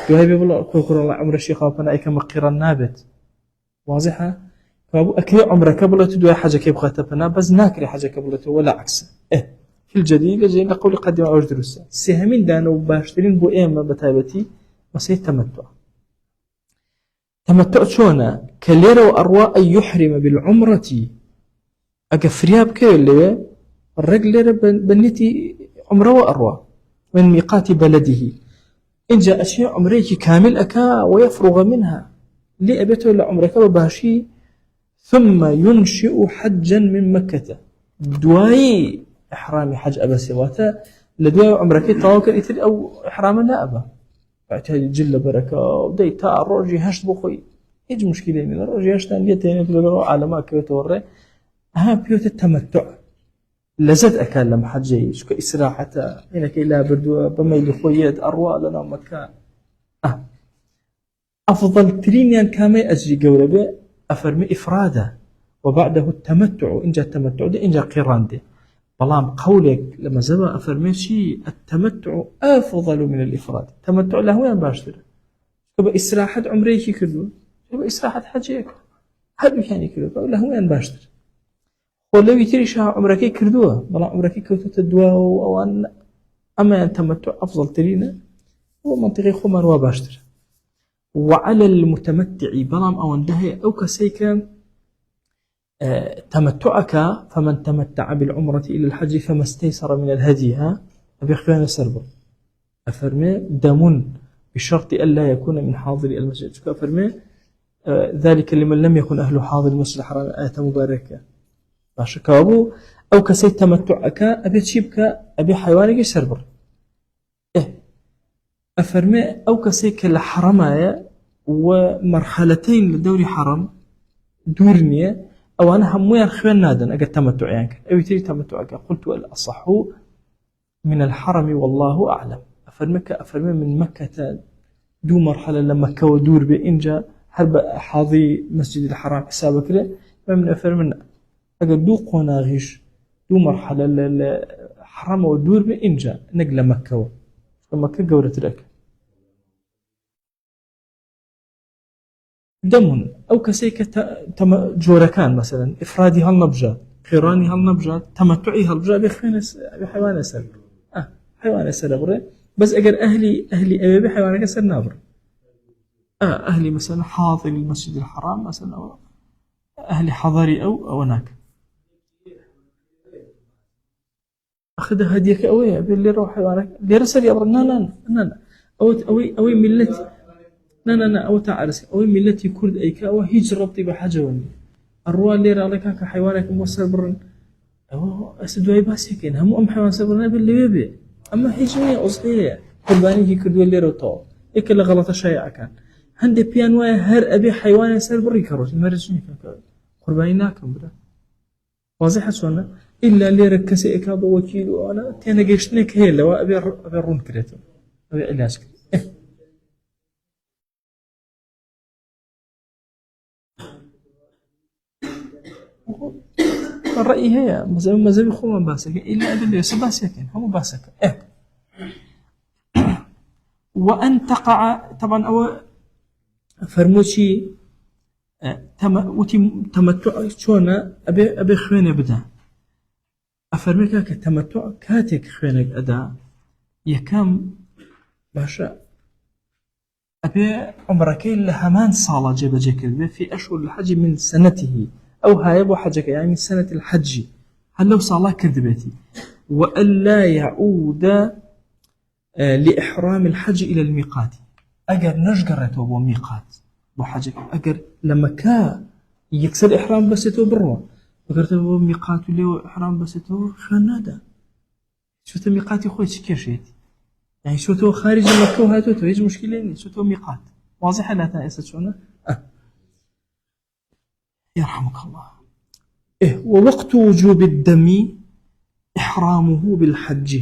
يهيب بالله كوكر الله عمر الشيخ وأنا أي كم قران نابت واضحة فأبو أكل عمره قبل تدوي حاجة كيف خاتبنا بس ناكري حاجة قبل ولا عكس في الجديد جايين نقول قدم أو درس سهمين دانو باشترين بو إيما بتابتي وسيت تمتع شونا كليرة وأرواء أن يحرم بالعمرة أقفرياب كيلي الرجل ليرة بنيتي عمره وأرواء من ميقات بلده إن جاء أشياء عمريك كامل أكا ويفرغ منها لي أبيته لعمرك وباشي ثم ينشئ حجا من مكة دواي إحرامي حج أبا سواتا لدواء عمرك طاوك إثر أو إحرام لا أبا بعتها جل بركة ودي تا الرجي هشت بخوي إيج مشكلة من الرجي هشتان يتين يتلقوا على ما كيوت وري ها بيوت التمتع لزت أكلم حجي شو إسراحة هنا كي لا بردو بميل خويات أرواء لنا مكان أفضل ترينيان كامي أجري قولبه أفرمي إفرادة وبعده التمتع إن جاء التمتع دي إن جاء قيران دي بلام قولك لما زبا أفرمي شيء التمتع أفضل من الإفراد التمتع له وين باشتر بإسراحة عمريكي كردو بإسراحة حجيك هل بكاني كردو ولا هو ين باشتر ولو يتري شها عمركي كردوه بلا عمركي كردو تدواه وأن أما التمتع أفضل ترينا هو منطقي خمان وباشتر. وعلى المتمتع بلام أو انتهي أو كسيك تمتعك فمن تمتع بالعمرة إلى الحج فما استيسر من الهدي ها أبي خيانة سربا أفرمي دم بشرط ألا يكون من حاضر المسجد أفرمي ذلك لمن لم يكن أهل حاضر المسجد الحرام آية مباركة باشا كابو أو كسي تمتعك أبي تشيبك أبي حيوانك سربر أفرمي أو كسيك لحرمايا ومرحلتين لدوري حرم دورنية أو أنا همويا خوان نادن أجد تمتع يعني أو يتري تمتعك قلت الأصح من الحرم والله أعلم أفرمي من مكة دو مرحلة لمكة ودور بإنجا هرب حاضي مسجد الحرام حسابك له ما من أفرمنا أجد دو قناغيش دو مرحلة الحرم ودور بإنجا نقل مكة مكة جورة لك دم أو كسيك جوركان مثلا إفرادي هالنبجات قراني هالنبجات تمتعي هالنبجات بحيوان سر حيوان سر بري بس أجر أهلي أبي حيوان سر نابر أهلي مثلا حاضر المسجد الحرام مثلا أو أهلي حضري أو هناك أخذ هديك أوي باللي روح حيوانك اللي رسل يا برنا لا أوي ملتي لا أو تعرس أو ملتي كرد أيك أو هيج ربطي بحاجة وني الروا اللي رأيك كحيوانك موصل برن أو أسدواي باسكين هم حيوان سبرنا باللي بيبي أما هيج ويا أصلية قرباني هي كرد اللي رطوا إيك اللي غلط شيء كان عندي بيانواي هر أبي حيوان سبري كروت مرجني قرباني ناكم بدا واضح سونا إلا اللي ركز إيك أبو وكيل وأنا تينا جيشنك هي لو أبي رون كريتو أبي علاج الرأي هي مزاوي خوما باسك إلا أدل يسباسك هم باسك وأن تقع طبعا أو فرموشي تمتع شونا أبي خوينة بدا أفرميك كتمتع كاتك خوينك أدا يكام باشا أبي عمركي لهمان صالة جيب جيكل في أشهر الحج من سنته أو هاي أبو حجك يعني من سنة الحج هل لو صالة كذبتي وألا يعود لإحرام الحج إلى الميقات أجر نشجرته أبو ميقات أبو حجك أجر لما كا يكسر إحرام بسته بروا أجر أبو ميقات له إحرام بسته خنادا شو تميقاتي خوي تشكيشيتي يعني شو تو خارج مكة وهاتو تو هيج مشكلة شو تو ميقات واضحة لا تأسد شونا يرحمك الله ووقت وجوب الدم إحرامه بالحج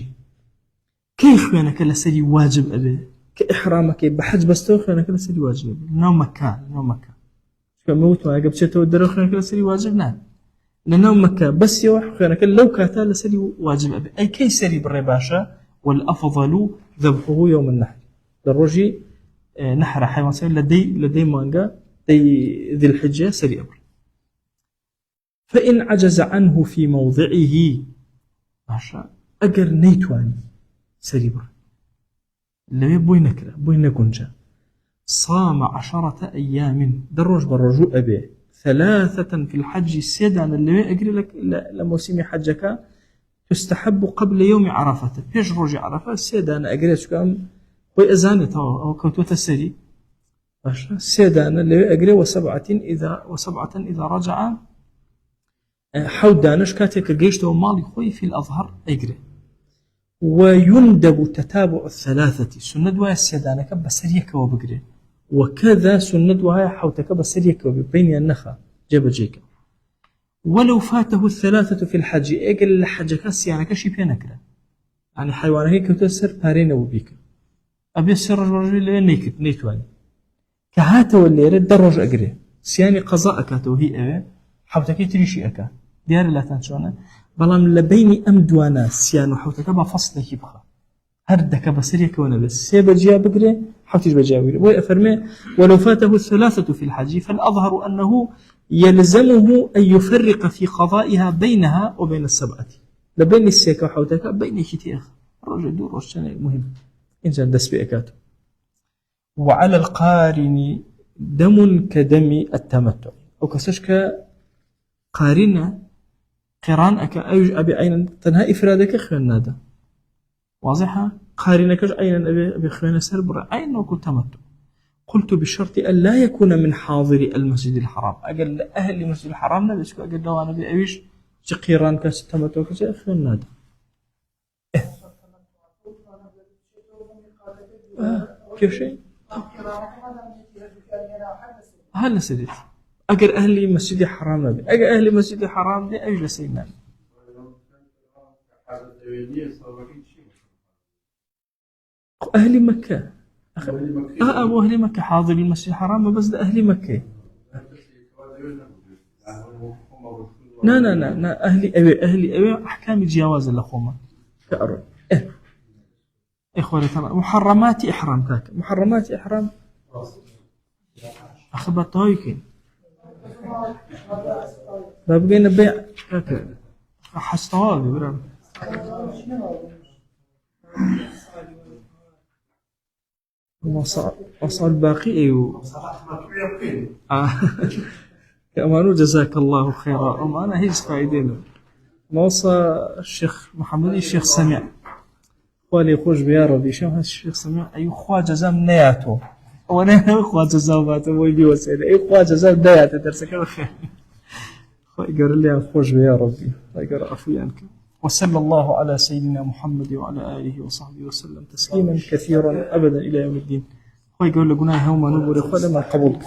كيف يعني لسدي واجب أبي كإحرامك بحج بس تو يعني لسدي واجب أبي نوم مكة شو موت ما قبل شتو الدرخ يعني لسدي واجب نعم لنوم مكة بس يوح يعني لو كاتا لسدي واجب أبي أي كي سري بالرباشة والأفضل ذبحه يوم النحر للرجي نحر حيوان سري لدي مانجا ذي الحجة سري أبر فإن عجز عنه في موضعه باشا أجر نيتواني سري بر اللي بوي نكونجا صام 10 أيام دروج برجو أبي 3 في الحج سيدان اللي أجري لك لموسم حجك تستحب قبل يوم عرفة بيش رجع عرفة سيدان أجري شكام وإزانة أو كوتوت السري باشا سيدان اللي أجري وسبعة إذا رجع حود دانش كاتك جيشته مالي خوي في الأظهر أجري ويندب تتابع 3 سند وهي السيدانك بسريك وبقري وكذا سند وهي حوتك بسريك وبين النخا جاب جيك ولو فاته 3 في الحج اجل الحج كسيانك شي بينكره يعني حيوان هيك تسر بارين وبيك ابي السر الرجل نيتواني كهاته واللي يرد درج اجري سياني قضاءك توهي حوتك تريشي اكا ديار لا تنسونا بلام لبيني أمدوانا سيانو حوتك بفصلك يبخى هردك بسريك وانا بس سيبا جيا بقري حوتيش بجاوير ويأفرمي ولو فاته الثلاثة في الحج فالأظهر أنه يلزمه أن يفرق في قضائها بينها وبين السبعة لبين السيكا وحوتك بين كتير الرجل دور والشنع مهم إن جاء دس بإكاته. وعلى القارن دم كدم التمتع أو كسشك قارنة قران أكا أبي أين تنها إفرادك خيان نادا واضحة قارنك أين أبي خيان سربر أين وكو تمتع. قلت بشرط أن لا يكون من حاضر المسجد الحرام أقل أهل المسجد الحرام نبسكو أقل دوانا بأبيش قيران كاس تمتع كسي خيان نادا كيف شيء هل سديت أجر أهلي مسجد حرام نبي أجر أهلي مسجد حرام دي أجل سيدنا أهل مكة أبو أهل مكة حاضر المسجد الحرام بس ده أهل مكة لا أهلي أحكام الجواز الأخوة كأرو إخواني ترى محرمات إحرام كاك محرمات إحرام أخبط هايكين بابقينا بيع كاك حستوالي برام وصل باقي أيوه كأمانو جزاك الله خيرا وما أنا هيز فايدين موصى الشيخ محمد الشيخ سمع قال خوش بيا ربي شو هالشيخ سمع أي خوا جزام نياتو وانا خوا جزام باتو ويبي وسيل أي خوا جزام نياتو درسك الخير قال لي خوش بيا ربي قال عفوا عنك. وصلى الله على سيدنا محمد وعلى آله وصحبه وسلم تسليما كثيرا أبدا إلى يوم الدين. قال لقنا هوما نبوري خلما قبول